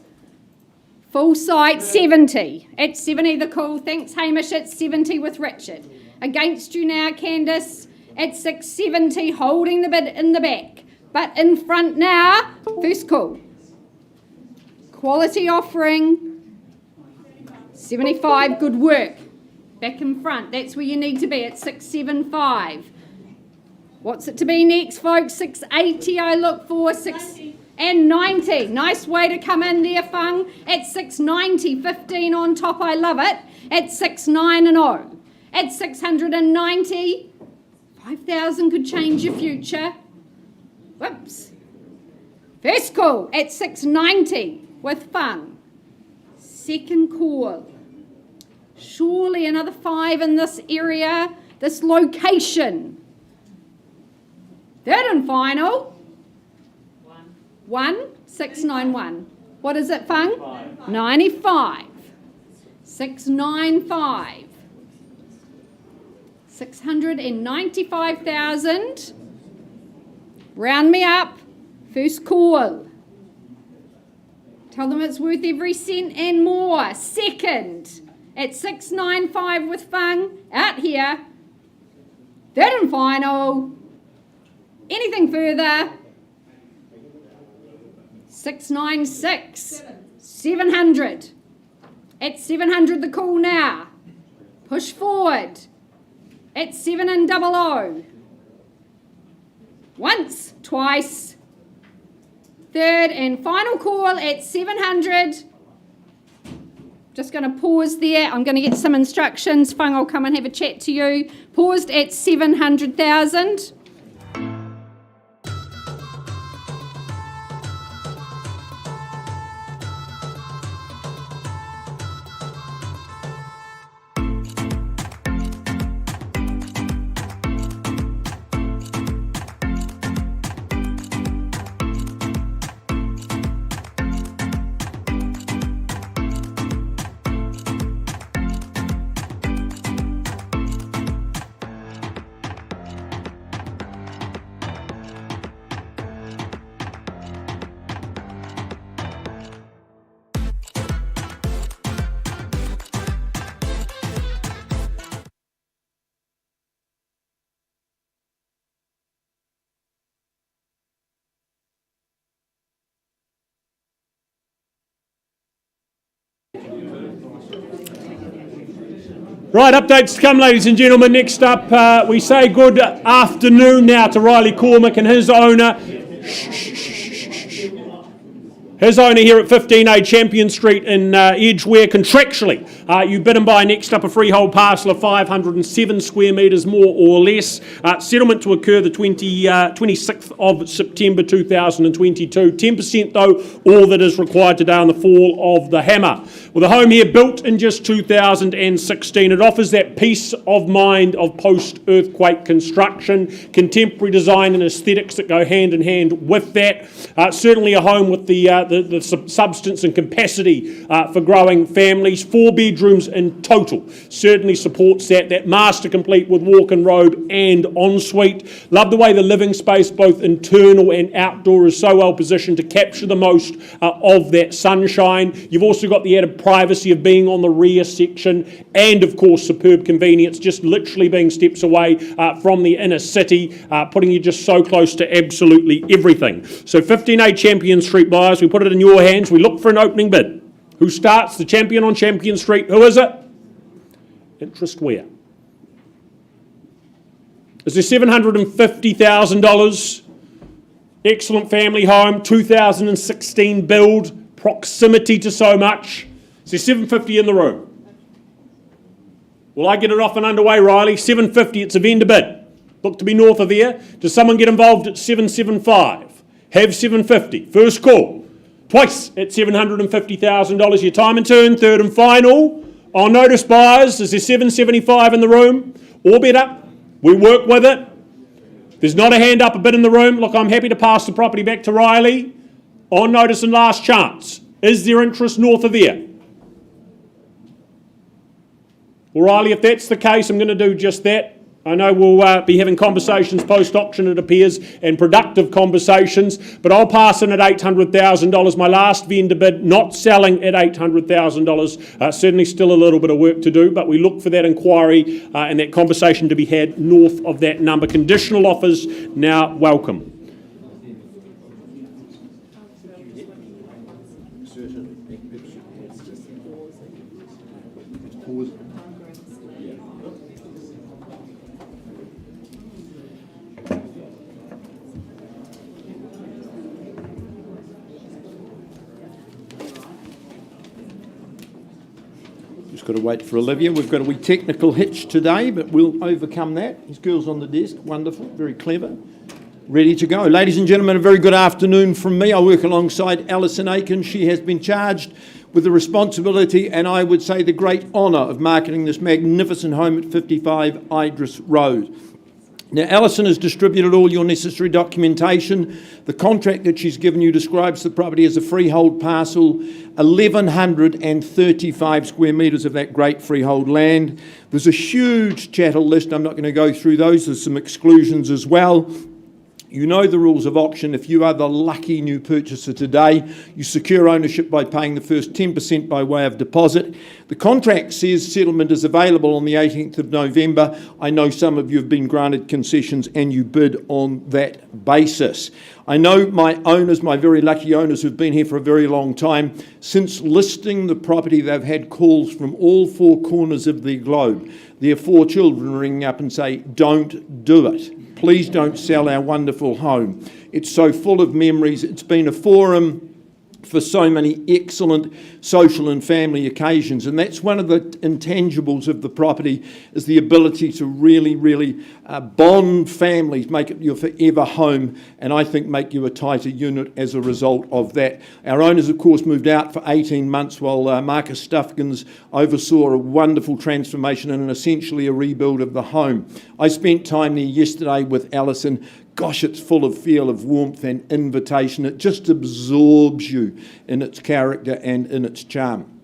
Full site, 70. At 70 the call. Thanks, Hamish. It's 70 with Richard. Against you now, Candice. At 670, holding the bid in the back. But in front now, first call. Quality offering. 75, good work. Back in front, that's where you need to be at 675. What's it to be next, folks? 680 I look for. 690. Nice way to come in there, Fung. At 690, 15 on top, I love it. At 690. At 690, 5,000 could change your future. Whoops. First call at 690 with Fung. Second call. Surely another 5 in this area, this location. Third and final. 691. What is it, Fung? 95. 695. 695,000. Round me up. First call. Tell them it's worth every cent and more. Second. At 695 with Fung. Out here. Third and final. Anything further? 696. 700. At 700 the call now. Push forward. At 700. Once, twice. Third and final call at 700. Just going to pause there. I'm going to get some instructions. Fung, I'll come and have a chat to you. Paused at 700,000. Right, updates to come, ladies and gentlemen. Next up, we say good afternoon now to Riley Cormack and his owner. His owner here at 15A Champion Street in Edgware. Contractually, you bid and buy next up a freehold parcel of 507 square metres, more or less. Settlement to occur the 26th of September 2022. 10% though, all that is required today on the fall of the hammer. With a home here built in just 2016, it offers that peace of mind of post-earthquake construction, contemporary design and aesthetics that go hand in hand with that. Certainly a home with the substance and capacity for growing families. 4 bedrooms in total. Certainly supports that. That master complete with walk-in robe and ensuite. Love the way the living space, both internal and outdoor, is so well positioned to capture the most of that sunshine. You've also got the added privacy of being on the rear section, and of course superb convenience, just literally being steps away from the inner city, putting you just so close to absolutely everything. So 15A Champion Street buyers, we put it in your hands. We look for an opening bid. Who starts? The champion on Champion Street. Who is it? Interest where? Is there $750,000? Excellent family home, 2016 build, proximity to so much. Is there 750 in the room? Will I get it off and underway, Riley? 750, it's a vendor bid. Look to be north of there. Does someone get involved at 775? Have 750. First call. Twice at $750,000. Your time and turn, third and final. On notice buyers, is there 775 in the room? Or better, we work with it. There's not a hand up, a bid in the room. Look, I'm happy to pass the property back to Riley. On notice and last chance. Is there interest north of there? Well, Riley, if that's the case, I'm going to do just that. I know we'll be having conversations post-auction, it appears, and productive conversations, but I'll pass in at $800,000. My last vendor bid, not selling at $800,000. Certainly still a little bit of work to do, but we look for that inquiry and that conversation to be had north of that number. Conditional offers now welcome. Just got to wait for Olivia. We've got a wee technical hitch today, but we'll overcome that. His girl's on the desk. Wonderful, very clever. Ready to go. Ladies and gentlemen, a very good afternoon from me. I work alongside Alison Aiken. She has been charged with the responsibility and I would say the great honour of marketing this magnificent home at 55 Idris Road. Now, Alison has distributed all your necessary documentation. The contract that she's given you describes the property as a freehold parcel, 1,135 square metres of that great freehold land. There's a huge chattel list. I'm not going to go through those. There's some exclusions as well. You know the rules of auction. If you are the lucky new purchaser today, you secure ownership by paying the first 10% by way of deposit. The contract says settlement is available on the 18th of November. I know some of you have been granted concessions and you bid on that basis. I know my owners, my very lucky owners who've been here for a very long time, since listing the property, they've had calls from all four corners of the globe. Their four children ringing up and say, don't do it. Please don't sell our wonderful home. It's so full of memories. It's been a forum for so many excellent social and family occasions, and that's one of the intangibles of the property, is the ability to really bond families, make it your forever home, and I think make you a tighter unit as a result of that. Our owners, of course, moved out for 18 months while Marcus Stuffkins oversaw a wonderful transformation and essentially a rebuild of the home. I spent time there yesterday with Alison. Gosh, it's full of feel of warmth and invitation. It just absorbs you in its character and in its charm.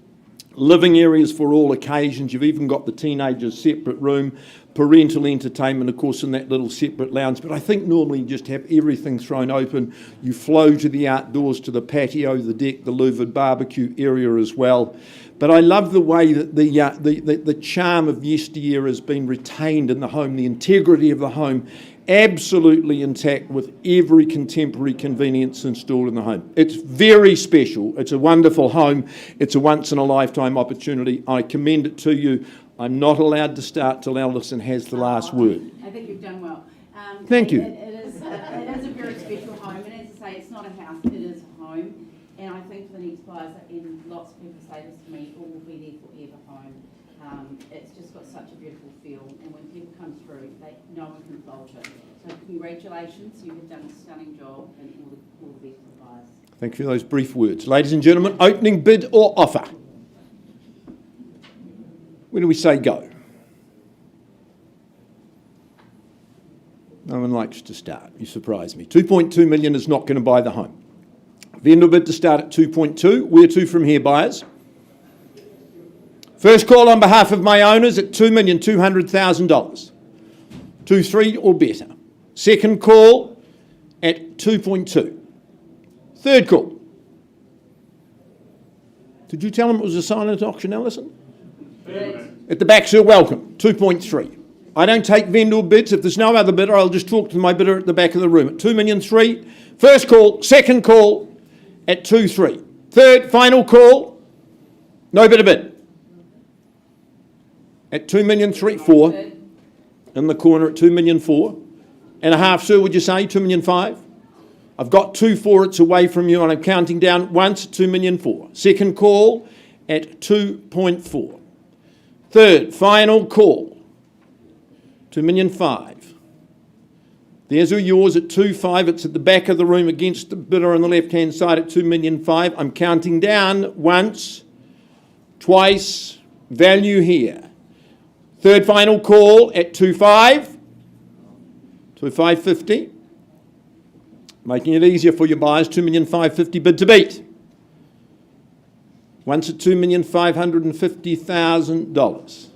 Living areas for all occasions. You've even got the teenagers' separate room, parental entertainment, of course, in that little separate lounge. But I think normally you just have everything thrown open. You flow to the outdoors, to the patio, the deck, the louvered barbecue area as well. But I love the way that the charm of yesteryear has been retained in the home, the integrity of the home, absolutely intact with every contemporary convenience installed in the home. It's very special. It's a wonderful home. It's a once-in-a-lifetime opportunity. I commend it to you. I'm not allowed to start till Alison has the last word. I think you've done well. Thank you. It is a very special home, and as I say, it's not a house, it is a home. And I think for the next buyers, and lots of people say this to me, it will be their forever home. It's just got such a beautiful feel, and when people come through, no one can fault it. So congratulations, you have done a stunning job, and all the best for buyers. Thank you for those brief words. Ladies and gentlemen, opening bid or offer? When do we say go? No one likes to start. You surprise me. 2.2 million is not going to buy the home. Vendor bid to start at 2.2. Where to from here, buyers? First call on behalf of my owners at $2,200,000. 2.3 or better. Second call at 2.2. Third call. Did you tell them it was a silent auction, Alison? At the back, sir, welcome. 2.3. I don't take vendor bids. If there's no other bidder, I'll just talk to my bidder at the back of the room. At 2,300,000. First call, second call at 2.3. Third, final call, no bidder bid. At 2,300,000. In the corner at 2,400,000. And a half, sir, would you say? 2,500,000. I've got 2.4, it's away from you, and I'm counting down once, 2,400,000. Second call at 2.4. Third, final call, 2,500,000. There's yours at 2.5. It's at the back of the room against the bidder on the left-hand side at 2,500,000. I'm counting down once, twice, value here. Third final call at 2.5. 2.550. Making it easier for your buyers, 2,550,000 bid to beat. Once at $2,550,000.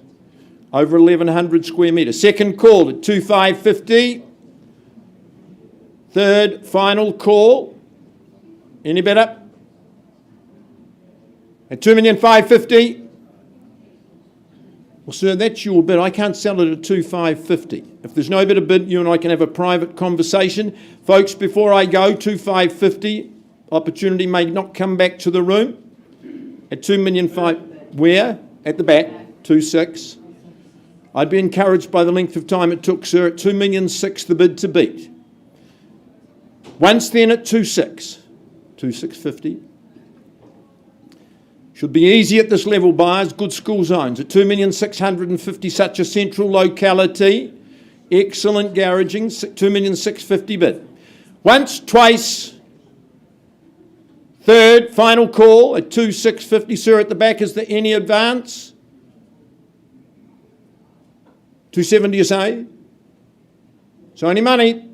over 1,100 square metres. Second call at 2,550. Third, final call. Any better? At 2,550,000. Well, sir, that's your bid. I can't sell it at 2,550. If there's no better bid, you and I can have a private conversation. Folks, before I go, 2,550,000. Opportunity may not come back to the room. At 2,500,000. Where? At the back. 2,600,000. I'd be encouraged by the length of time it took, sir, at 2,600,000 the bid to beat. Once then at 2,600,000. 2,650,000. Should be easy at this level, buyers. Good school zones. At 2,650,000, such a central locality. Excellent garaging. 2,650,000 bid. Once, twice. Third, final call at 2,650,000. Sir, at the back, is there any advance? 270,000, you say? So any money?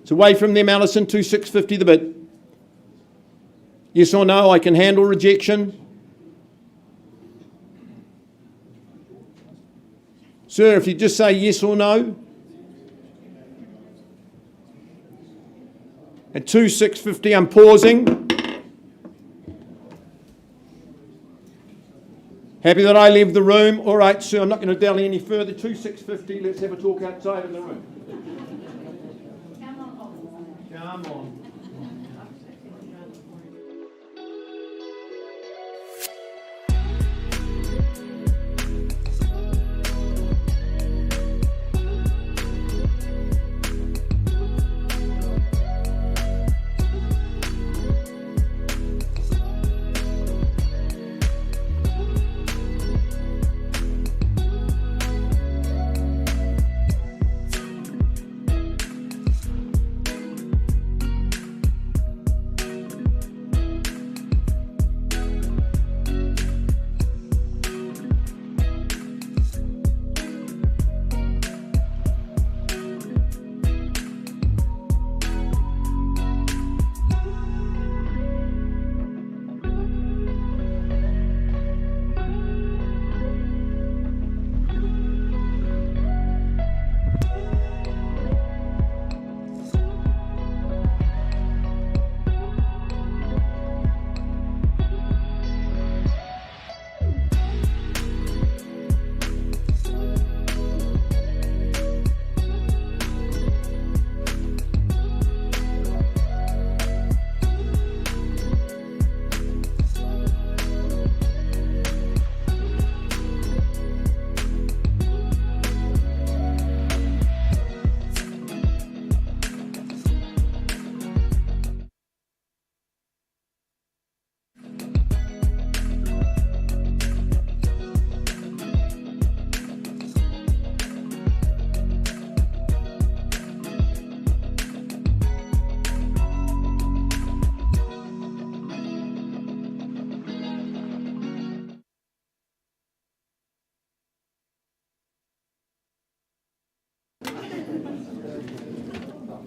It's away from them, Alison. 2,650,000 the bid. Yes or no? I can handle rejection. Sir, if you just say yes or no. At 2,650, I'm pausing. Happy that I leave the room. All right, sir, I'm not going to dally any further. 2,650, let's have a talk outside of the room. Come on.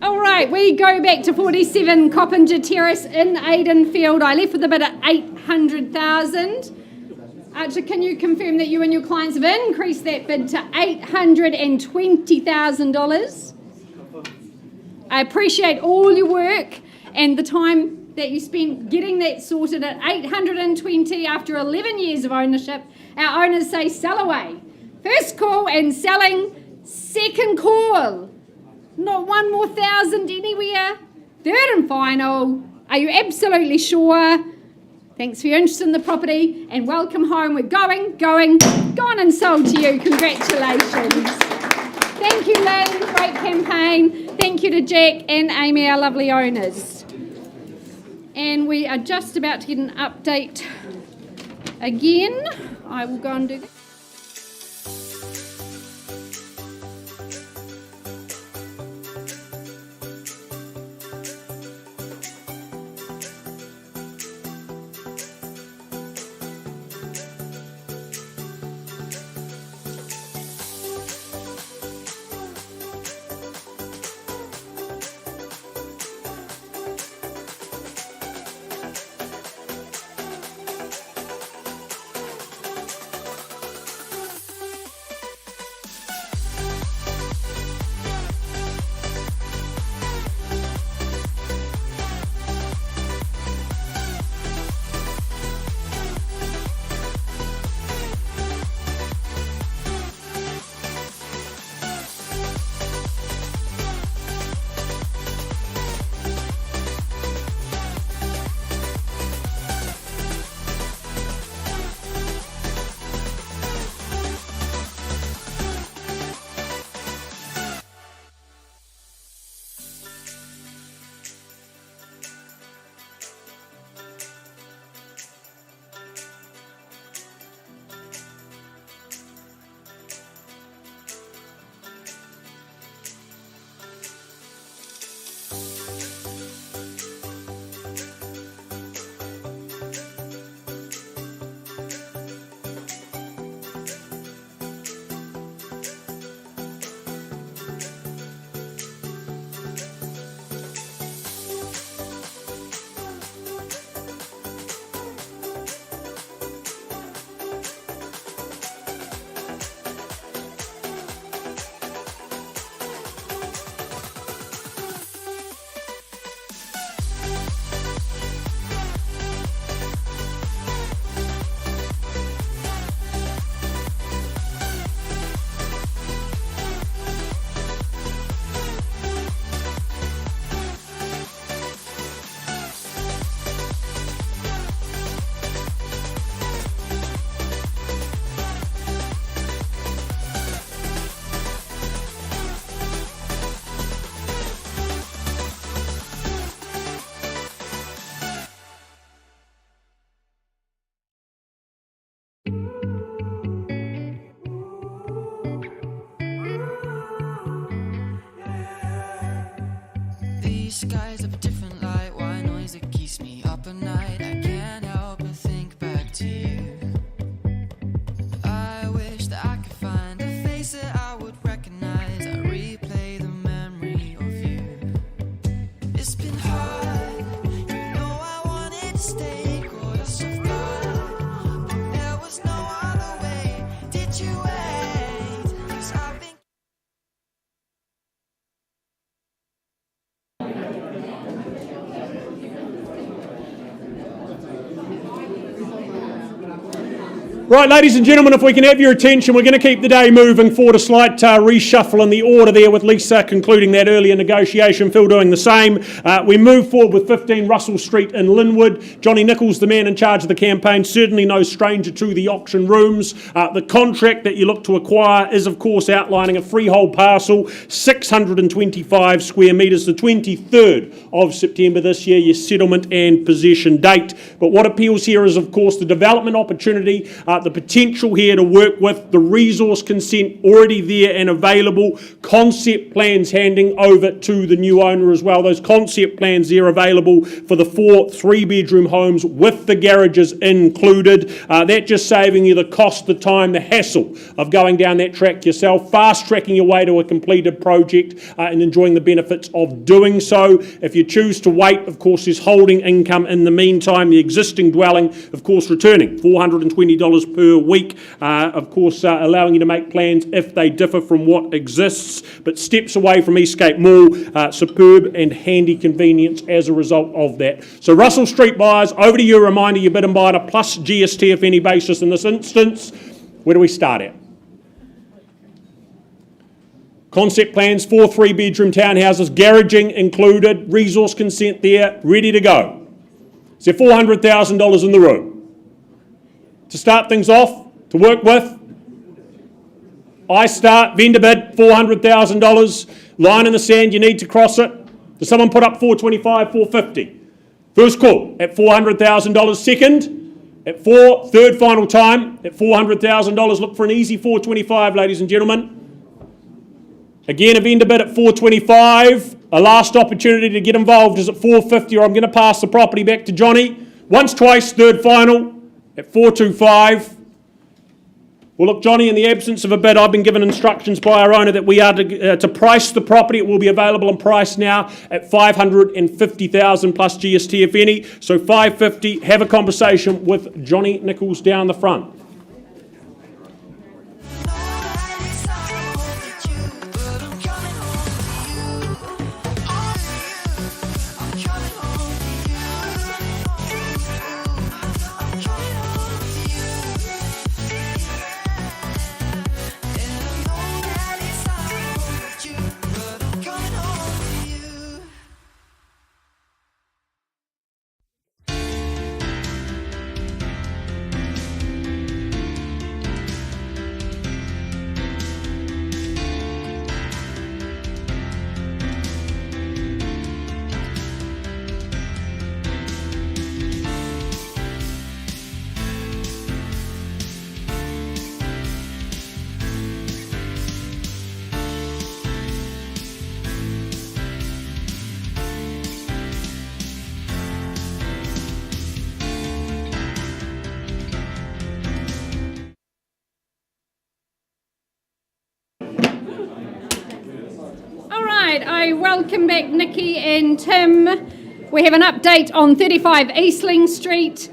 All right, we go back to 47 Coppinger Terrace in Aidenfield. I left with a bid at 800,000. Archer, can you confirm that you and your clients have increased that bid to $820,000? I appreciate all your work and the time that you spent getting that sorted at 820 after 11 years of ownership. Our owners say sell away. First call and selling. Second call. Not one more thousand anywhere. Third and final. Are you absolutely sure? Thanks for your interest in the property and welcome home. We're gone and sold to you. Congratulations. Thank you, Lynn. Great campaign. Thank you to Jack and Amy, our lovely owners. And we are just about to get an update again. I will go and do that. skies up a different light. White noise that keeps me up at night. I can't help but think back to you. I wish that I could find a face that I would recognize. I replay the memory of you. It's been hard, you know I wanted to stay caught us off guard, but there was no other way. Did you wait? 'Cause I've been Right, ladies and gentlemen, if we can have your attention, we're going to keep the day moving forward. A slight reshuffle in the order there, with Lisa concluding that earlier negotiation, Phil doing the same. We move forward with 15 Russell Street in Linwood. Johnny Nichols, the man in charge of the campaign, certainly no stranger to the auction rooms. The contract that you look to acquire is, of course, outlining a freehold parcel, 625 square metres, the 23rd of September this year, your settlement and possession date. But what appeals here is, of course, the development opportunity, the potential here to work with the resource consent already there and available, concept plans handing over to the new owner as well. Those concept plans there available for the 4 3-bedroom homes with the garages included. That just saving you the cost, the time, the hassle of going down that track yourself, fast tracking your way to a completed project and enjoying the benefits of doing so. If you choose to wait, of course, there's holding income in the meantime. The existing dwelling, of course, returning $420 per week, of course, allowing you to make plans if they differ from what exists, but steps away from Eastgate Mall, superb and handy convenience as a result of that. So Russell Street buyers, over to you. A reminder, you bid and buy on a plus GST if any basis in this instance. Where do we start at? Concept plans, 4 3-bedroom townhouses, garaging included, resource consent there, ready to go. Is there $400,000 in the room? To start things off, to work with, I start, vendor bid, $400,000, line in the sand, you need to cross it. Does someone put up 425, 450? First call at $400,000, second at 4, third final time at $400,000. Look for an easy 425, ladies and gentlemen. Again, a vendor bid at 425. A last opportunity to get involved is at 450, or I'm going to pass the property back to Johnny. Once, twice, third final at 425. Well, look, Johnny, in the absence of a bid, I've been given instructions by our owner that we are to price the property. It will be available and priced now at $550,000 plus GST, if any. So $550. Have a conversation with Johnny Nichols down the front. I welcome back Nikki and Tim. We have an update on 35 Eastling Street.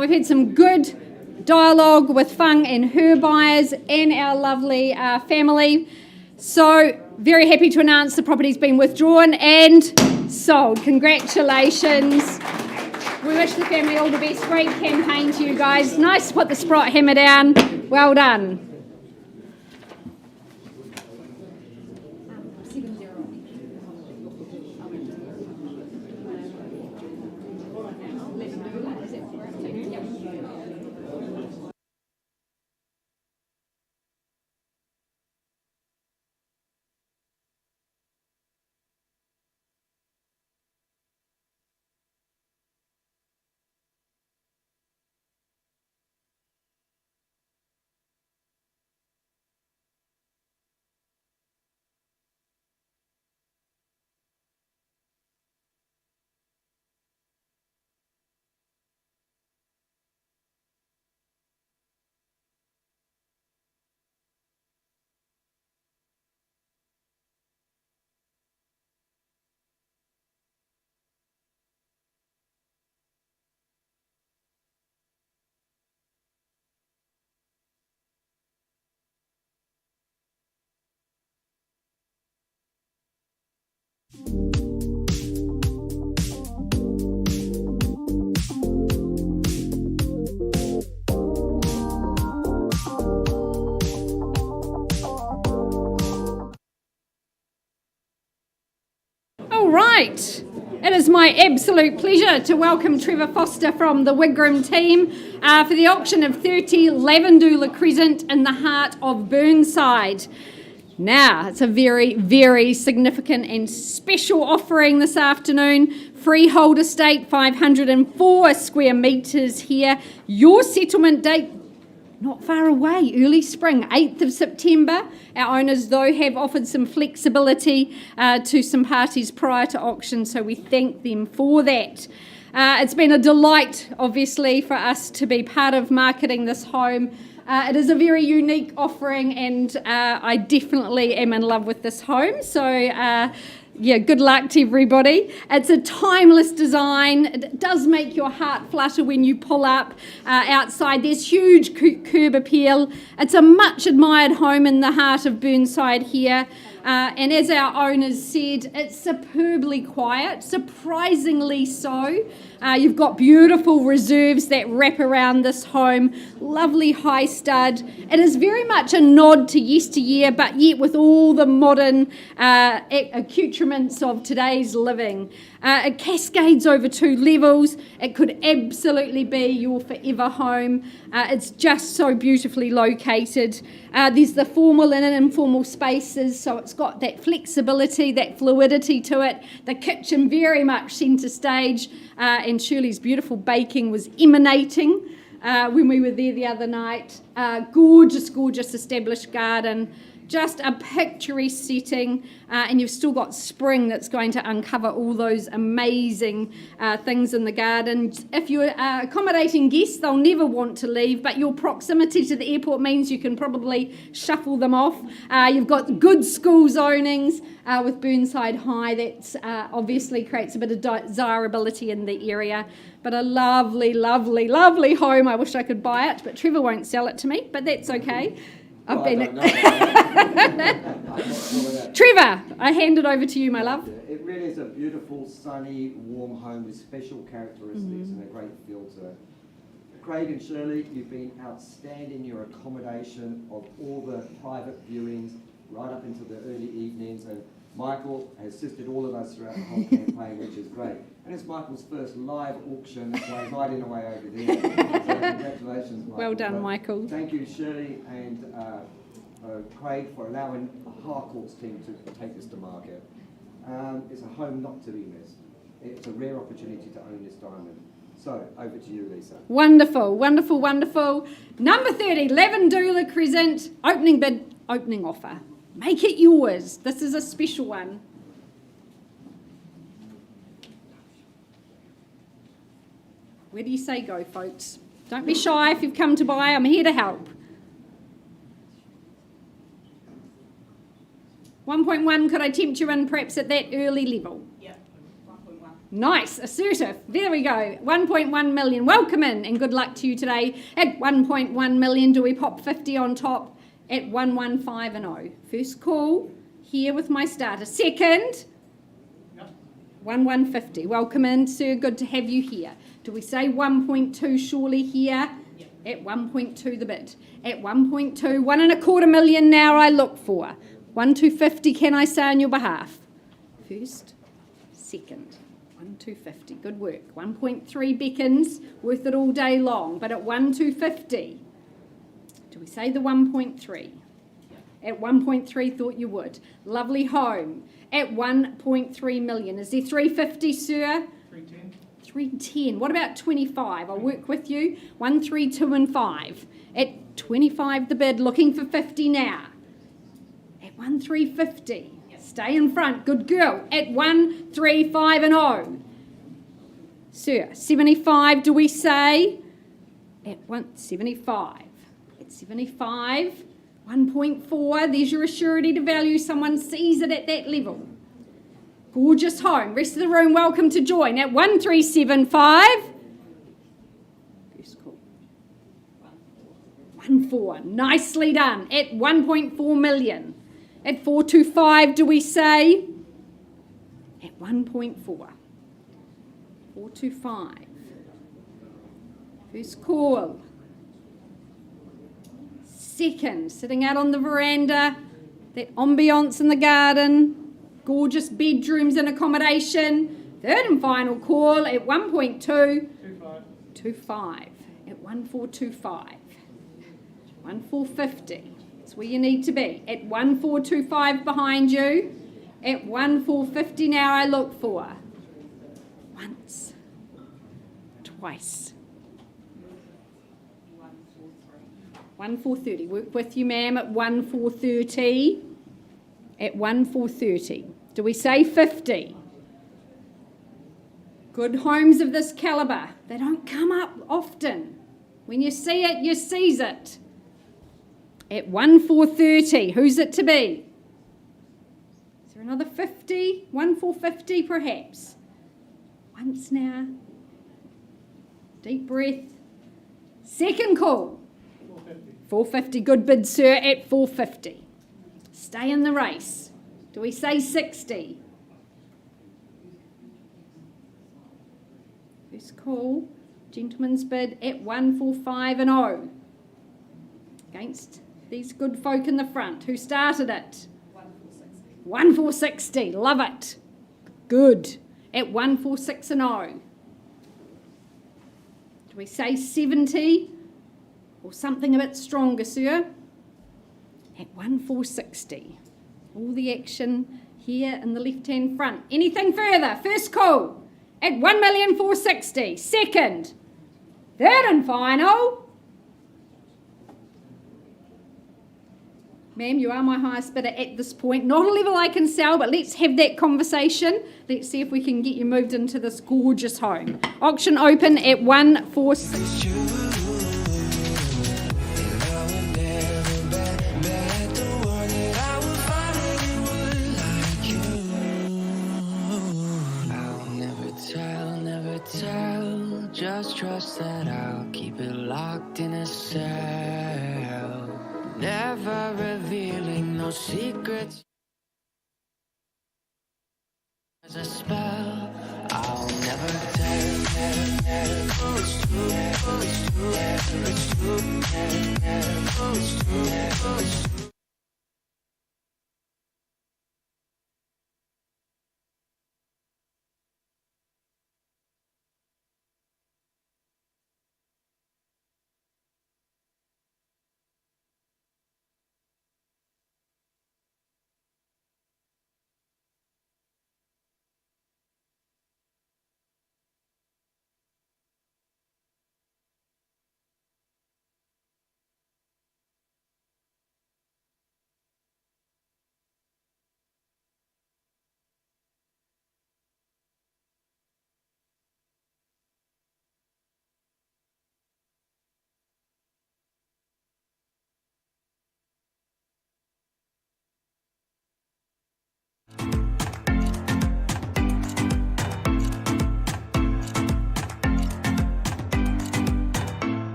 We've had some good dialogue with Fung and her buyers and our lovely family. So very happy to announce the property's been withdrawn and sold. Congratulations. We wish the family all the best. Great campaign to you guys. Nice to put the Sprott hammer down. Well done. my absolute pleasure to welcome Trevor Foster from the Wigram team for the auction of 30 Lavandula Crescent in the heart of Burnside. Now, it's a very, very significant and special offering this afternoon. Freehold estate, 504 square metres here. Your settlement date, not far away, early spring, 8th of September. Our owners, though, have offered some flexibility to some parties prior to auction, so we thank them for that. It's been a delight, obviously, for us to be part of marketing this home. It is a very unique offering, and I definitely am in love with this home. So, good luck to everybody. It's a timeless design. It does make your heart flutter when you pull up outside. There's huge curb appeal. It's a much admired home in the heart of Burnside here. And as our owners said, it's superbly quiet, surprisingly so. You've got beautiful reserves that wrap around this home, lovely high stud. It is very much a nod to yesteryear, but yet with all the modern accoutrements of today's living. It cascades over 2 levels. It could absolutely be your forever home. It's just so beautifully located. There's the formal and informal spaces, so it's got that flexibility, that fluidity to it. The kitchen very much centre stage, and Shirley's beautiful baking was emanating when we were there the other night. Gorgeous, gorgeous established garden. Just a picturesque setting, and you've still got spring that's going to uncover all those amazing things in the garden. If you're accommodating guests, they'll never want to leave, but your proximity to the airport means you can probably shuffle them off. You've got good school zonings with Burnside High. That obviously creates a bit of desirability in the area. But a lovely, lovely, lovely home. I wish I could buy it, but Trevor won't sell it to me, but that's okay. Trevor, I hand it over to you, my love. It really is a beautiful, sunny, warm home with special characteristics and a great feel to it. Craig and Shirley, you've been outstanding in your accommodation of all the private viewings right up into the early evenings, and Michael has assisted all of us throughout the whole campaign, which is great. And it's Michael's first live auction, that's why he's hiding away over there. So congratulations, Michael. Well done, Michael. Thank you, Shirley and Craig, for allowing the Harcourts team to take this to market. It's a home not to be missed. It's a rare opportunity to own this diamond. So, over to you, Lisa. Wonderful, wonderful, wonderful. Number 30, Lavandula Crescent, opening bid, opening offer. Make it yours. This is a special one. Where do you say go, folks? Don't be shy if you've come to buy. I'm here to help. 1.1, could I tempt you in perhaps at that early level? Yep, 1.1. Nice, assertive. There we go. 1.1 million. Welcome in and good luck to you today. At 1.1 million, do we pop 50 on top at 115 First call here with my starter. Second, 1150. Welcome in, sir. Good to have you here. Do we say 1.2 surely here? Yep. At 1.2 the bid. At 1.2, 1.25 million now I look for. 1,250 can I say on your behalf? First, second, 1,250. Good work. 1.3 beckons, worth it all day long. But at 1,250, do we say the 1.3? At 1.3, thought you would. Lovely home. At 1.3 million. Is there 350, sir? 310. 310. What about 25? I'll work with you. 1, 3, 2 and 5. At 25 the bid, looking for 50 now. At 1,350. Stay in front. Good girl. At 1,350 and 0. Sir, 75 do we say? At 175. At 75. 1.4. There's your assurity to value. Someone sees it at that level. Gorgeous home. Rest of the room, welcome to join at 1,375. First call. 1.4. Nicely done. At 1.4 million. At 425, do we say? At 1.4. 425. First call. Second, sitting out on the veranda, that ambience in the garden, gorgeous bedrooms and accommodation. Third and final call at 1.2. 25. At 1425. 1450. That's where you need to be. At 1425 behind you. At 1450 now I look for. Once. Twice. 1430. Work with you, ma'am, at 1430. At 1430. Do we say 50? Good homes of this calibre, they don't come up often. When you see it, you seize it. At 1430, who's it to be? Is there another 50? 1450 perhaps? Once now. Deep breath. Second call. 450, good bid, sir, at 450. Stay in the race. Do we say 60? First call, gentleman's bid at 145 and 0. Against these good folk in the front. Who started it? 1460. 1460, love it. Good. At 146 and 0. Do we say 70? Or something a bit stronger, sir? At 1460. All the action here in the left-hand front. Anything further? First call at 1,460,000. Second. Third and final. Ma'am, you are my highest bidder at this point. Not a level I can sell, but let's have that conversation. Let's see if we can get you moved into this gorgeous home. Auction open at 146. Just trust that I'll keep it locked in a cell, never revealing no secrets. As a spell, I'll never tell. It's true, it's true, it's true, it's true, it's true.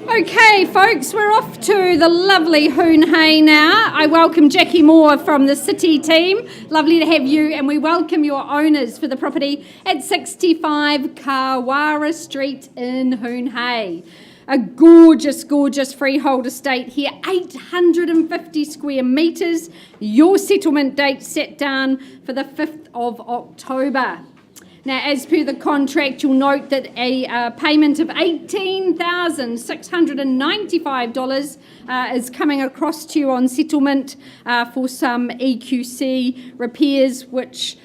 Okay, folks, we're off to the lovely Hoon Hay now. I welcome Jackie Moore from the City team. Lovely to have you, and we welcome your owners for the property at 65 Kawara Street in Hoon Hay. A gorgeous, gorgeous freehold estate here, 850 square metres. Your settlement date set down for the 5th of October. Now, as per the contract, you'll note that a payment of $18,695 is coming across to you on settlement for some EQC repairs, which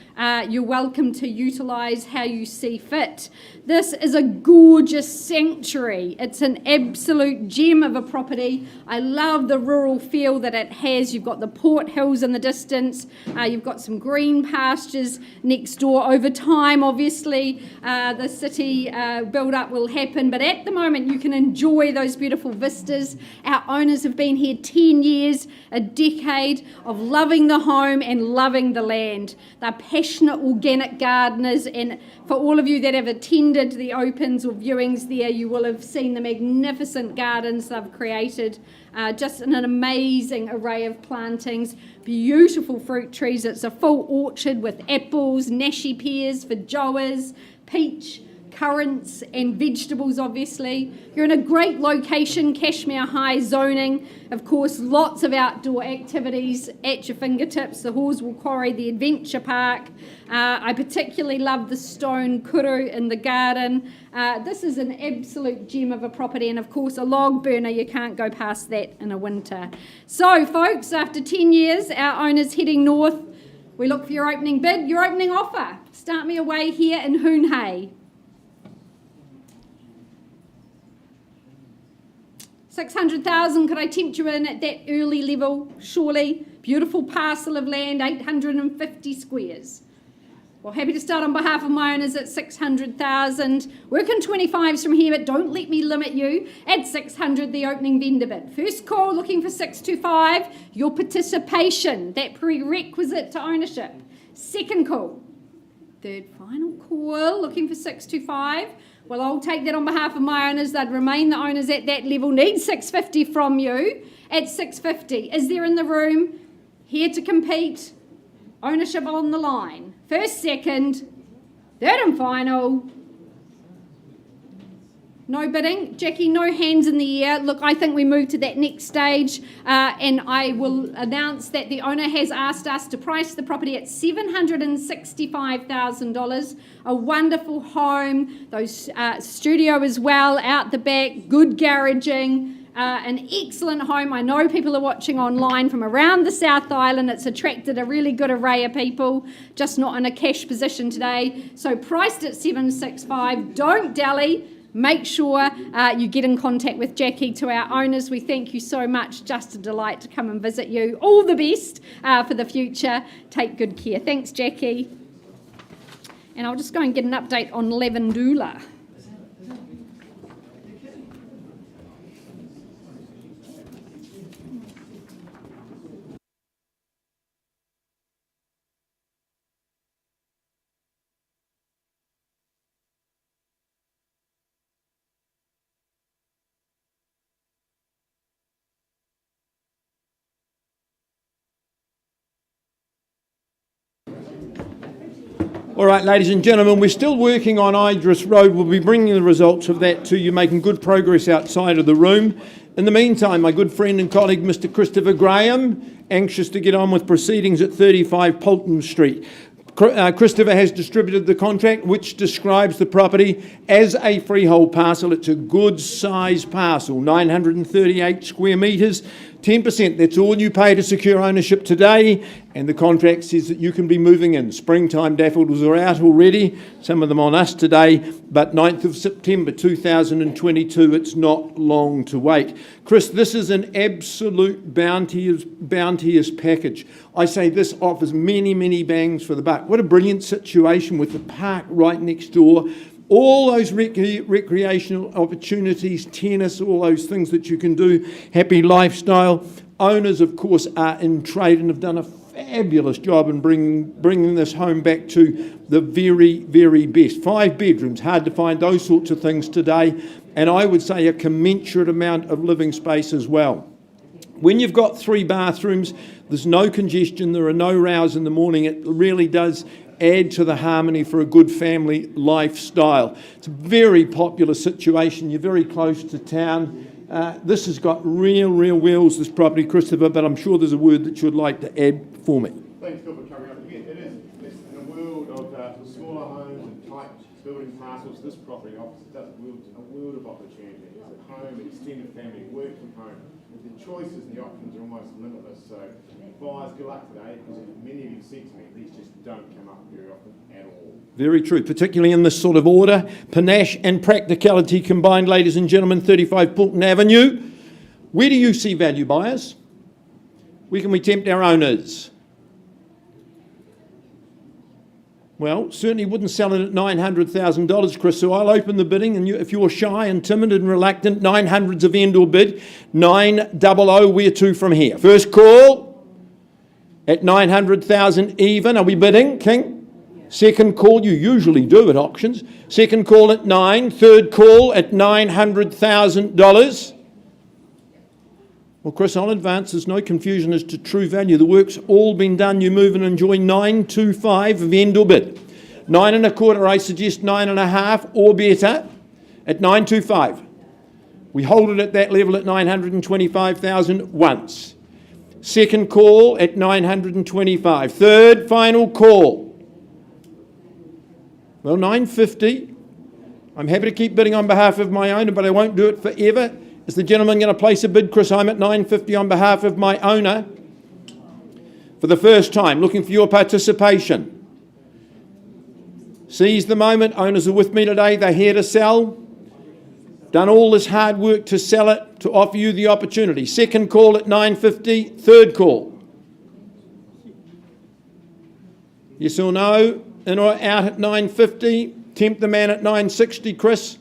you're welcome to utilise how you see fit. This is a gorgeous sanctuary. It's an absolute gem of a property. I love the rural feel that it has. You've got the Port Hills in the distance. You've got some green pastures next door. Over time, obviously, the city build-up will happen, but at the moment you can enjoy those beautiful vistas. Our owners have been here 10 years, a decade of loving the home and loving the land. They're passionate organic gardeners, and for all of you that have attended the opens or viewings there, you will have seen the magnificent gardens they've created. Just an amazing array of plantings, beautiful fruit trees. It's a full orchard with apples, nashi pears, feijoas, peach, currants and vegetables, obviously. You're in a great location, Cashmere High zoning. Of course, lots of outdoor activities at your fingertips. The Horswell Quarry, the Adventure Park. I particularly love the stone kuru in the garden. This is an absolute gem of a property, and of course a log burner, you can't go past that in a winter. So folks, after 10 years, our owners heading north. We look for your opening bid, your opening offer. Start me away here in Hoon Hay. 600,000, could I tempt you in at that early level? Surely. Beautiful parcel of land, 850 squares. Well, happy to start on behalf of my owners at 600,000. Working 25s from here, but don't let me limit you. At 600, the opening vendor bid. First call, looking for 625. Your participation, that prerequisite to ownership. Second call. Third final call, looking for 625. Well, I'll take that on behalf of my owners. They'd remain the owners at that level. Need 650 from you at 650. Is there in the room? Here to compete. Ownership on the line. First, second, third and final. No bidding. Jackie, no hands in the air. Look, I think we move to that next stage, and I will announce that the owner has asked us to price the property at $765,000. A wonderful home, those studio as well, out the back, good garaging. An excellent home. I know people are watching online from around the South Island. It's attracted a really good array of people, just not in a cash position today. So priced at $765. Don't dally. Make sure you get in contact with Jackie. To our owners, we thank you so much. Just a delight to come and visit you. All the best for the future. Take good care. Thanks, Jackie. And I'll just go and get an update on Lavandula. All right, ladies and gentlemen, we're still working on Idris Road. We'll be bringing the results of that to you, making good progress outside of the room. In the meantime, my good friend and colleague, Mr. Christopher Graham, anxious to get on with proceedings at 35 Polton Street. Christopher has distributed the contract which describes the property as a freehold parcel. It's a good size parcel, 938 square metres, 10%. That's all you pay to secure ownership today, and the contract says that you can be moving in. Springtime daffodils are out already, some of them on us today, but 9th of September 2022, it's not long to wait. Chris, this is an absolute bounteous package. I say this offers many, many bangs for the buck. What a brilliant situation with the park right next door. All those recreational opportunities, tennis, all those things that you can do, happy lifestyle. Owners, of course, are in trade and have done an fabulous job in bringing this home back to the very, very best. 5 bedrooms, hard to find those sorts of things today, and I would say a commensurate amount of living space as well. When you've got 3 bathrooms, there's no congestion, there are no rows in the morning. It really does add to the harmony for a good family lifestyle. It's a very popular situation. You're very close to town. This has got real wheels, this property, Christopher, but I'm sure there's a word that you'd like to add for me. Thanks, Phil, for coming up again. It is in a world of smaller homes and tight building parcels. This property offers a world of opportunity. It's a home, an extended family, work from home. The choices and the options are almost limitless. So buyers, good luck today, because many of you said to me, these just don't come up very often at all. Very true, particularly in this sort of order. Panache and practicality combined, ladies and gentlemen, 35 Pulton Avenue. Where do you see value, buyers? Where can we tempt our owners? Well, certainly wouldn't sell it at $900,000, Chris, so I'll open the bidding, and if you're shy and timid and reluctant, 900's a vendor bid, 900, where to from here? First call at 900,000 even. Are we bidding, King? Second call, you usually do at auctions. Second call at 9, third call at $900,000. Well, Chris, I'll advance. There's no confusion as to true value. The work's all been done. You move and enjoy 925 vendor bid. 9 1/4, I suggest 9 1/2 or better at 925. We hold it at that level at 925,000 once. Second call at 925. Third final call. Well, 950. I'm happy to keep bidding on behalf of my owner, but I won't do it forever. Is the gentleman going to place a bid, Chris? I'm at 950 on behalf of my owner. For the first time, looking for your participation. Seize the moment. Owners are with me today. They're here to sell. Done all this hard work to sell it, to offer you the opportunity. Second call at 950. Third call. Yes or no? In or out at 950. Tempt the man at 960, Chris.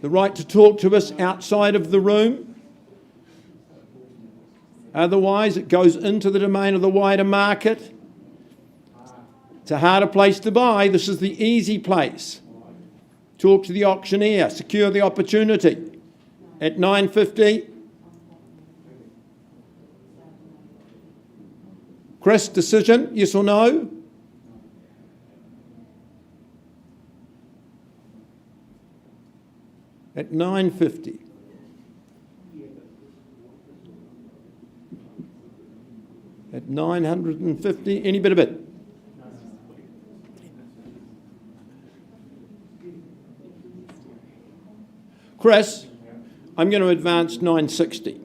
The right to talk to us outside of the room. Otherwise, it goes into the domain of the wider market. It's a harder place to buy. This is the easy place. Talk to the auctioneer. Secure the opportunity. At 950. Chris, decision, yes or no? At 950. At 950, any bit of it. Chris, I'm going to advance 960.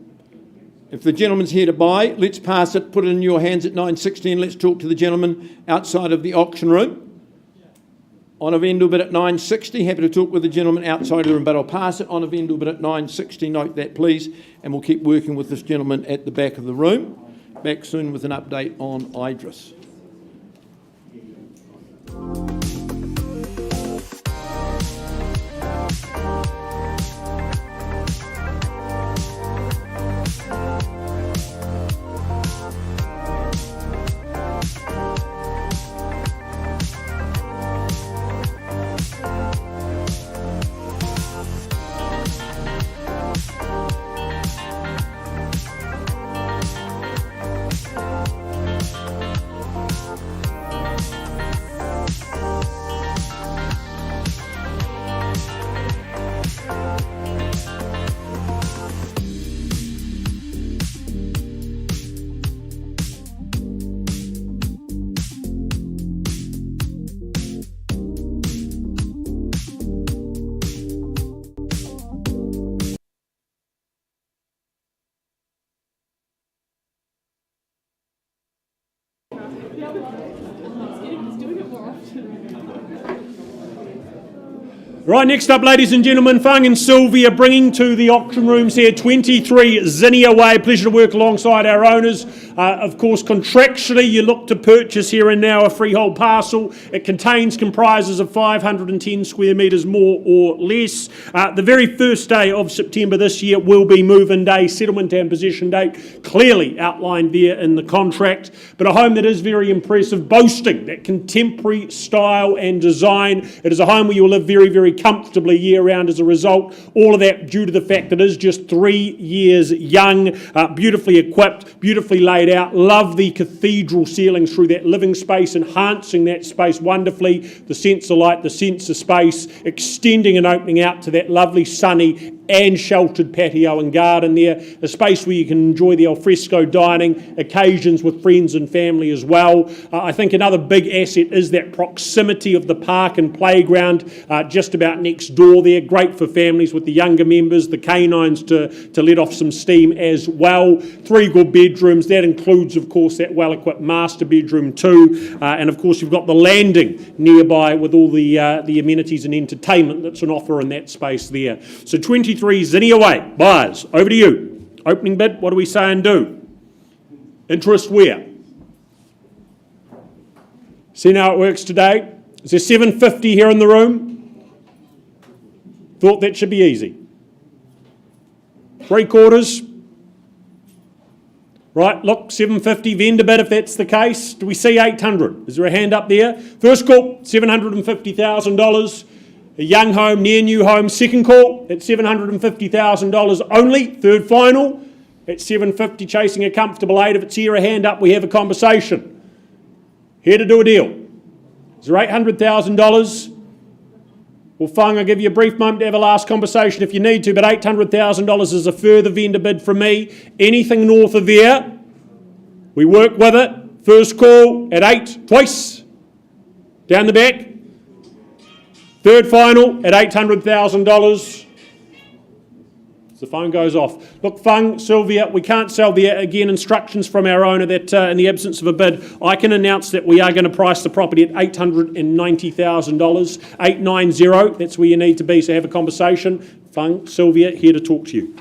If the gentleman's here to buy, let's pass it, put it in your hands at 960, and let's talk to the gentleman outside of the auction room. On a vendor bid at 960, happy to talk with the gentleman outside of the room, but I'll pass it on a vendor bid at 960, note that please, and we'll keep working with this gentleman at the back of the room. Back soon with an update on Idris. Right, next up, ladies and gentlemen, Fung and Sylvia bringing to the auction rooms here 23 Zinnia Way. Pleasure to work alongside our owners. Of course, contractually, you look to purchase here and now a freehold parcel. It comprises of 510 square metres more or less. The very first day of September this year will be move-in day, settlement and possession date, clearly outlined there in the contract. But a home that is very impressive, boasting that contemporary style and design. It is a home where you will live very, very comfortably year-round as a result. All of that due to the fact that it is just 3 years young, beautifully equipped, beautifully laid out. Love the cathedral ceilings through that living space, enhancing that space wonderfully. The sense of light, the sense of space, extending and opening out to that lovely sunny and sheltered patio and garden there. A space where you can enjoy the alfresco dining, occasions with friends and family as well. I think another big asset is that proximity of the park and playground just about next door there. Great for families with the younger members, the canines to let off some steam as well. 3 good bedrooms. That includes, of course, that well-equipped master bedroom too. And of course, you've got the landing nearby with all the amenities and entertainment that's on offer in that space there. So 23 Zinnia Way. Buyers, over to you. Opening bid, what do we say and do? Interest where? See how it works today? Is there 750 here in the room? Thought that should be easy. 3/4. Right, look, 750 vendor bid if that's the case. Do we see 800? Is there a hand up there? First call, $750,000. A young home, near new home. Second call at $750,000 only. Third final at $750, chasing a comfortable 8. If it's here, a hand up, we have a conversation. Here to do a deal. Is there $800,000? Well, Fung, I'll give you a brief moment to have a last conversation if you need to, but $800,000 is a further vendor bid from me. Anything north of there, we work with it. First call at 8, twice. Down the back. Third final at $800,000. The phone goes off. Look, Fung, Sylvia, we can't sell there. Again, instructions from our owner that in the absence of a bid, I can announce that we are going to price the property at $890,000. 890, that's where you need to be, so have a conversation. Fung, Sylvia, here to talk to you.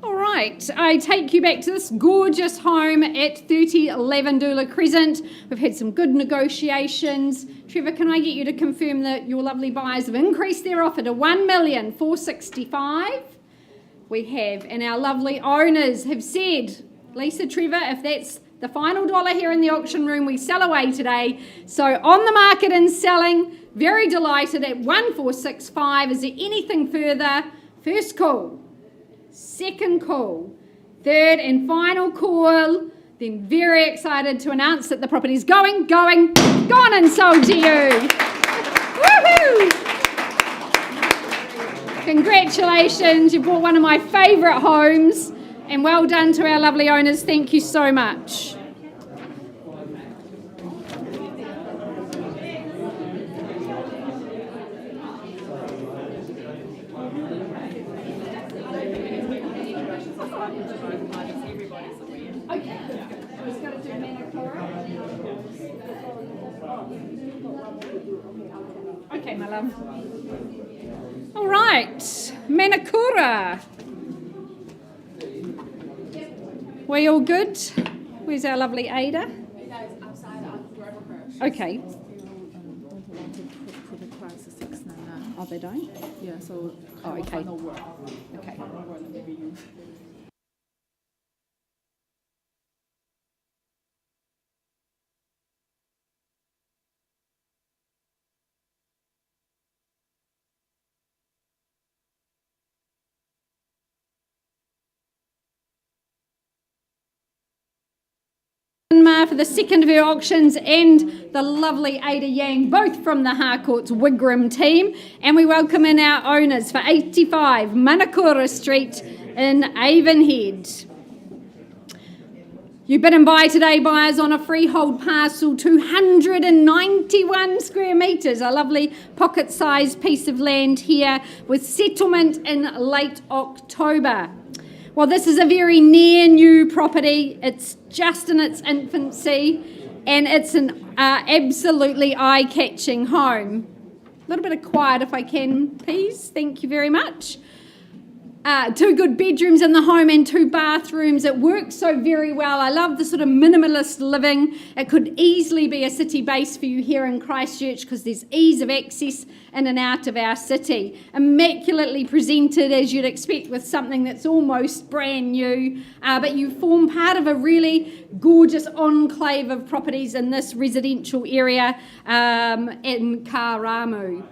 All right, I take you back to this gorgeous home at 30 Lavandula Crescent. We've had some good negotiations. Trevor, can I get you to confirm that your lovely buyers have increased their offer to $1,465,000? We have, and our lovely owners have said, Lisa, Trevor, if that's the final dollar here in the auction room, we sell away today. So on the market and selling, very delighted at $1,465,000. Is there anything further? First call, second call, third and final call. Then very excited to announce that the property's gone and sold to you. Woohoo! Congratulations, you bought one of my favourite homes, and well done to our lovely owners. Thank you so much. Okay. Who's going to do Manakura? Okay, my love. All right, Manakura. We all good? Where's our lovely Ada? Okay. Oh, they don't? Yeah, so Oh, okay. final word. Okay. Final word, maybe you. For the second of her auctions, and the lovely Ada Yang, both from the Harcourts Wigram team. And we welcome in our owners for 85 Manakura Street in Avonhead. You bid and buy today, buyers, on a freehold parcel, 291 square metres, a lovely pocket-sized piece of land here with settlement in late October. Well, this is a very near new property. It's just in its infancy, and it's an absolutely eye-catching home. A little bit of quiet if I can, please. Thank you very much. 2 good bedrooms in the home and 2 bathrooms. It works so very well. I love the sort of minimalist living. It could easily be a city base for you here in Christchurch because there's ease of access in and out of our city. Immaculately presented, as you'd expect, with something that's almost brand new, but you form part of a really gorgeous enclave of properties in this residential area in Karamu.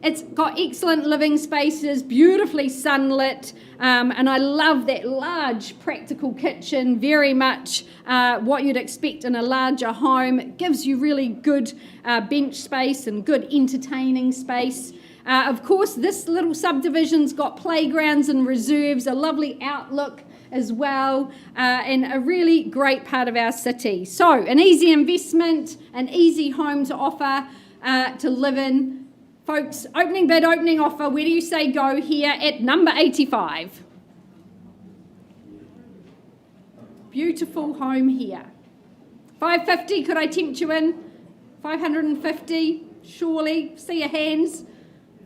It's got excellent living spaces, beautifully sunlit, and I love that large practical kitchen, very much what you'd expect in a larger home. It gives you really good bench space and good entertaining space. Of course, this little subdivision's got playgrounds and reserves, a lovely outlook as well, and a really great part of our city. So, an easy investment, an easy home to offer, to live in. Folks, opening bid, opening offer, where do you say go here at number 85? Beautiful home here. 550, could I tempt you in? 550, surely, see your hands.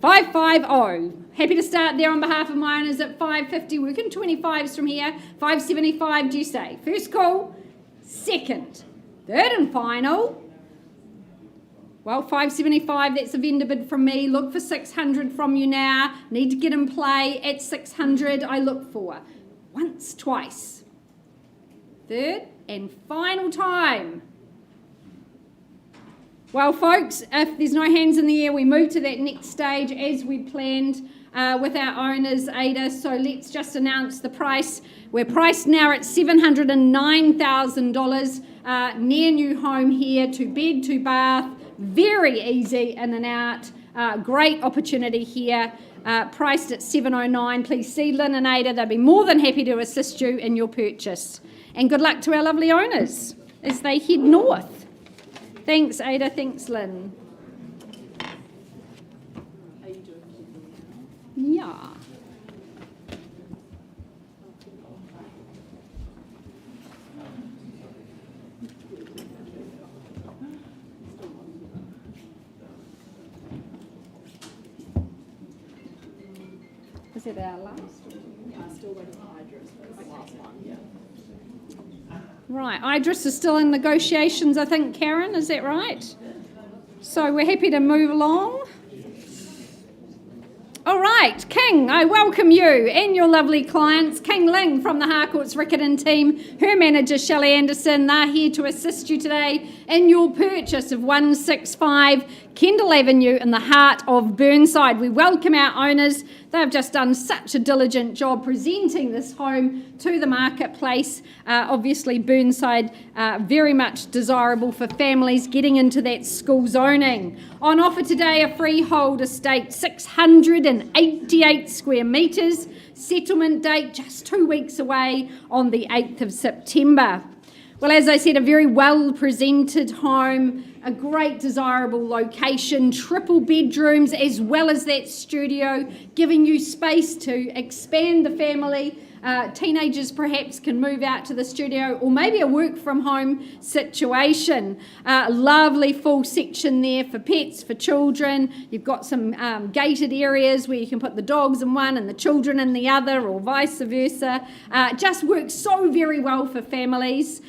550, happy to start there on behalf of my owners at 550, working 25s from here. 575, do you say? First call, second, third and final. Well, 575, that's a vendor bid from me. Look for 600 from you now. Need to get in play at 600. I look for once, twice. Third and final time. Well, folks, if there's no hands in the air, we move to that next stage as we planned with our owners, Ada. So let's just announce the price. We're priced now at $709,000. Near new home here, 2 bed, 2 bath. Very easy in and out. Great opportunity here. Priced at $709. Please see Lynn and Ada. They'll be more than happy to assist you in your purchase. And good luck to our lovely owners as they head north. Thanks, Ada. Thanks, Lynn. Yeah. Is it our last? Still waiting for Idris, but it's the last one, yeah. Right, Idris is still in negotiations, I think, Karen, is that right? So we're happy to move along. All right, King, I welcome you and your lovely clients. King Ling from the Harcourts Riccarton team, her manager Shelley Anderson, they're here to assist you today in your purchase of 165 Kendall Avenue in the heart of Burnside. We welcome our owners. They've just done such a diligent job presenting this home to the marketplace. Obviously, Burnside, very much desirable for families getting into that school zoning. On offer today, a freehold estate, 688 square metres. Settlement date just 2 weeks away on the 8th of September. Well, as I said, a very well-presented home, a great desirable location, triple bedrooms as well as that studio, giving you space to expand the family Teenagers perhaps can move out to the studio, or maybe a work from home situation. Lovely full section there for pets, for children. You've got some gated areas where you can put the dogs in one and the children in the other, or vice versa. Just works so very well for families.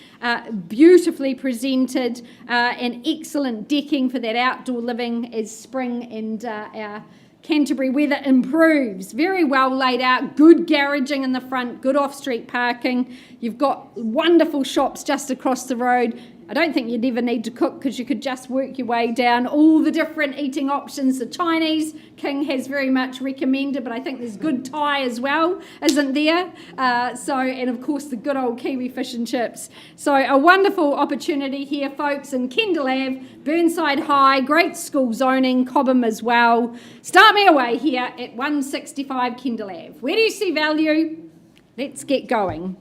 Beautifully presented, and excellent decking for that outdoor living as spring and our Canterbury weather improves. Very well laid out, good garaging in the front, good off-street parking. You've got wonderful shops just across the road. I don't think you'd ever need to cook because you could just work your way down all the different eating options. The Chinese King has very much recommended, but I think there's good Thai as well, isn't there? And of course the good old Kiwi fish and chips. So a wonderful opportunity here, folks, in Kendall Ave, Burnside High, great school zoning, Cobham as well. Start me away here at 165 Kendall Ave. Where do you see value? Let's get going.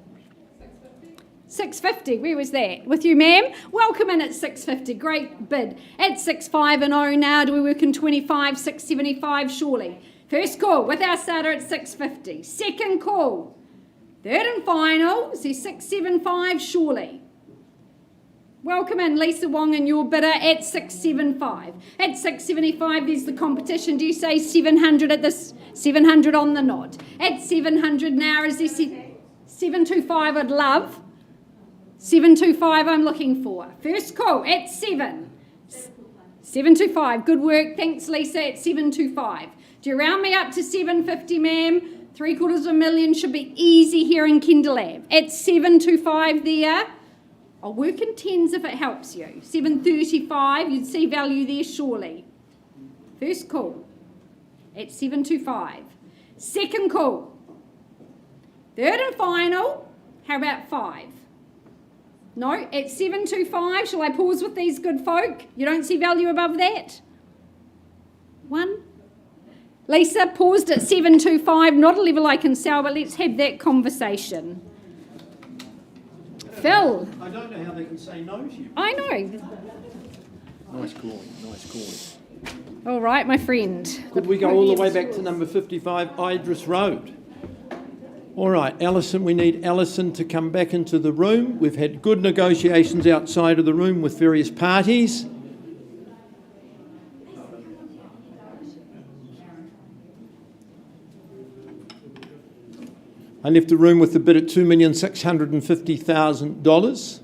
650, where was that? With you, ma'am? Welcome in at 650, great bid. At 65 and 0 now, do we work in 25, 675 surely? First call with our starter at 650. Second call. Third and final, see 675 surely. Welcome in, Lisa Wong and your bidder at 675. At 675, there's the competition. Do you say 700 at this? 700 on the nod. At 700 now, is there 725 I'd love? 725 I'm looking for. First call at 7. 725. Good work. Thanks, Lisa. At 725. Do you round me up to 750, ma'am? $750,000 should be easy here in Kendall Ave. At 725 there. I'll work in tens if it helps you. 735. You'd see value there surely. First call at 725. Second call. Third and final. How about 5? No, at 725, shall I pause with these good folk? You don't see value above that? 1. Lisa, paused at 725, not a level I can sell, but let's have that conversation. Phil. I don't know how they can say no to you. I know. Nice calling. All right, my friend. Could we go all the way back to number 55, Idris Road? All right, Alison, we need Alison to come back into the room. We've had good negotiations outside of the room with various parties. I left the room with the bid at $2,650,000.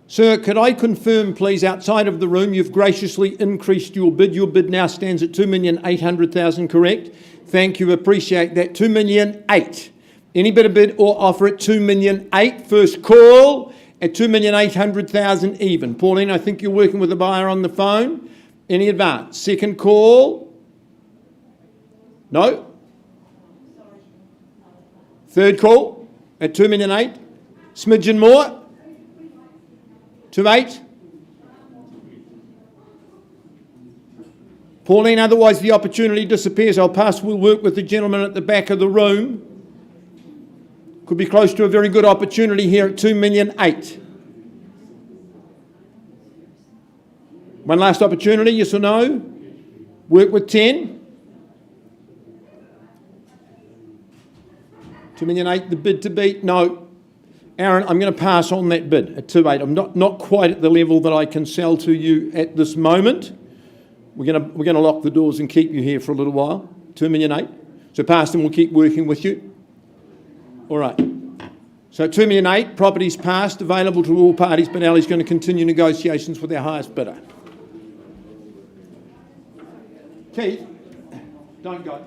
Sir, could I confirm, please, outside of the room, you've graciously increased your bid. Your bid now stands at $2,800,000, correct? Thank you, appreciate that. $2,008,000. Any better bid or offer at $2,008,000. First call at $2,800,000 even. Pauline, I think you're working with a buyer on the phone. Any advance? Second call? No? Third call at $2,008,000. Smidgen more? 2.8. Pauline, otherwise the opportunity disappears. I'll pass, we'll work with the gentleman at the back of the room. Could be close to a very good opportunity here at $2,008,000. One last opportunity, yes or no? Work with 10. $2,008,000, the bid to beat? No. Aaron, I'm going to pass on that bid at 2.8. I'm not quite at the level that I can sell to you at this moment. We're going to lock the doors and keep you here for a little while. 2,008,000. So pass and we'll keep working with you. All right. So 2,008,000, properties passed, available to all parties, but Ali's going to continue negotiations with our highest bidder. Keith, don't go.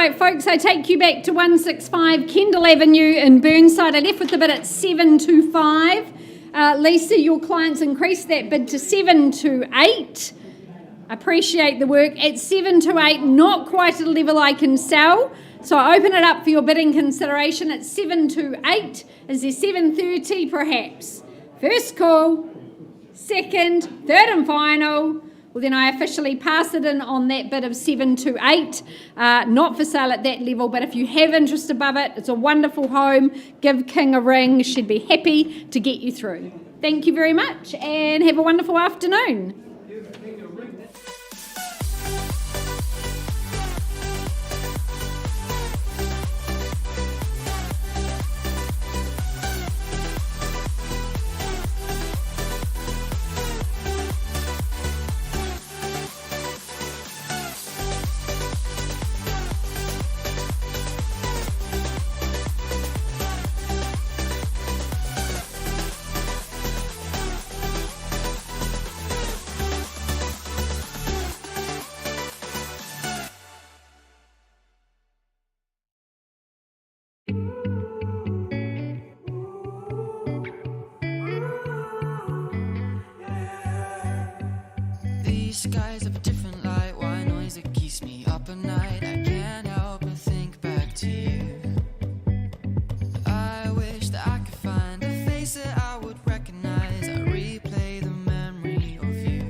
right, folks, I take you back to 165 Kendall Avenue in Burnside. I left with the bid at 725. Lisa, your clients increased that bid to 728. Appreciate the work. At 728, not quite at a level I can sell. So I open it up for your bidding consideration at 728. Is there 730 perhaps? First call, second, third and final. Well, then I officially pass it in on that bid of 728. Not for sale at that level, but if you have interest above it, it's a wonderful home. Give King a ring. She'd be happy to get you through. Thank you very much and have a wonderful afternoon. These skies have a different light, why noise that keeps me up at night. I can't help but think back to you. I wish that I could find a face that I would recognize. I replay the memory of you.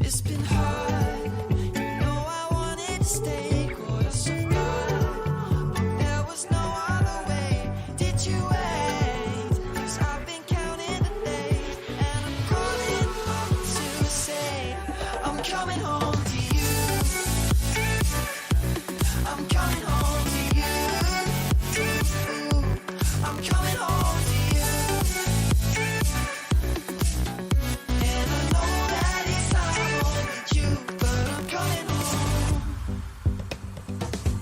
It's been hard, you know I wanted to stay, caught us off guard, but there was no other way. Did you wait? 'Cause I've been counting the days, and I'm calling up to say I'm coming home to you. I'm coming home to you. I'm coming home to you. And I know that it's not with you, but I'm coming home.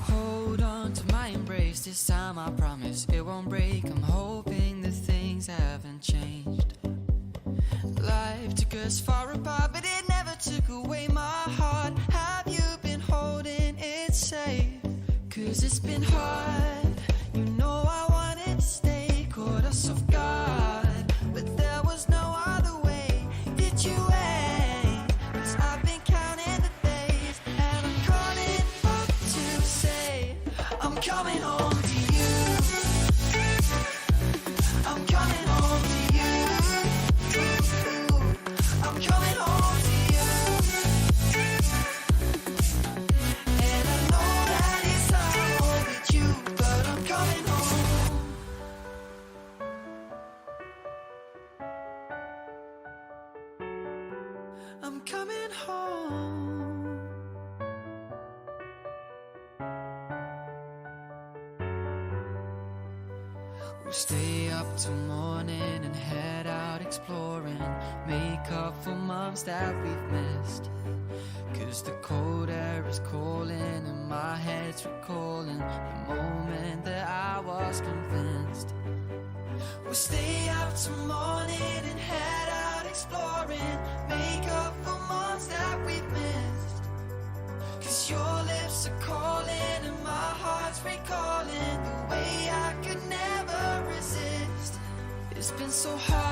Hold on to my embrace, this time I promise it won't break. I'm hoping that things haven't changed. Life took us far apart, but it never took away my heart. Have you been holding it safe? 'Cause it's been hard, you know I wanted to stay, caught us off guard, but there was no other way. Did you wait? 'Cause I've been counting the days, and I'm calling up to say I'm coming home to you. I'm coming home to you. I'm coming home to you. And I know that it's not with you, but I'm coming home. I'm coming home. We'll stay up till morning and head out exploring, make up for months that we've missed. 'Cause the cold air is calling and my head's recalling the moment that I was convinced. We'll stay up till morning and head out exploring, make up for months that we've missed. 'Cause your lips are calling and my heart's recalling the way I could never resist. It's been so hard.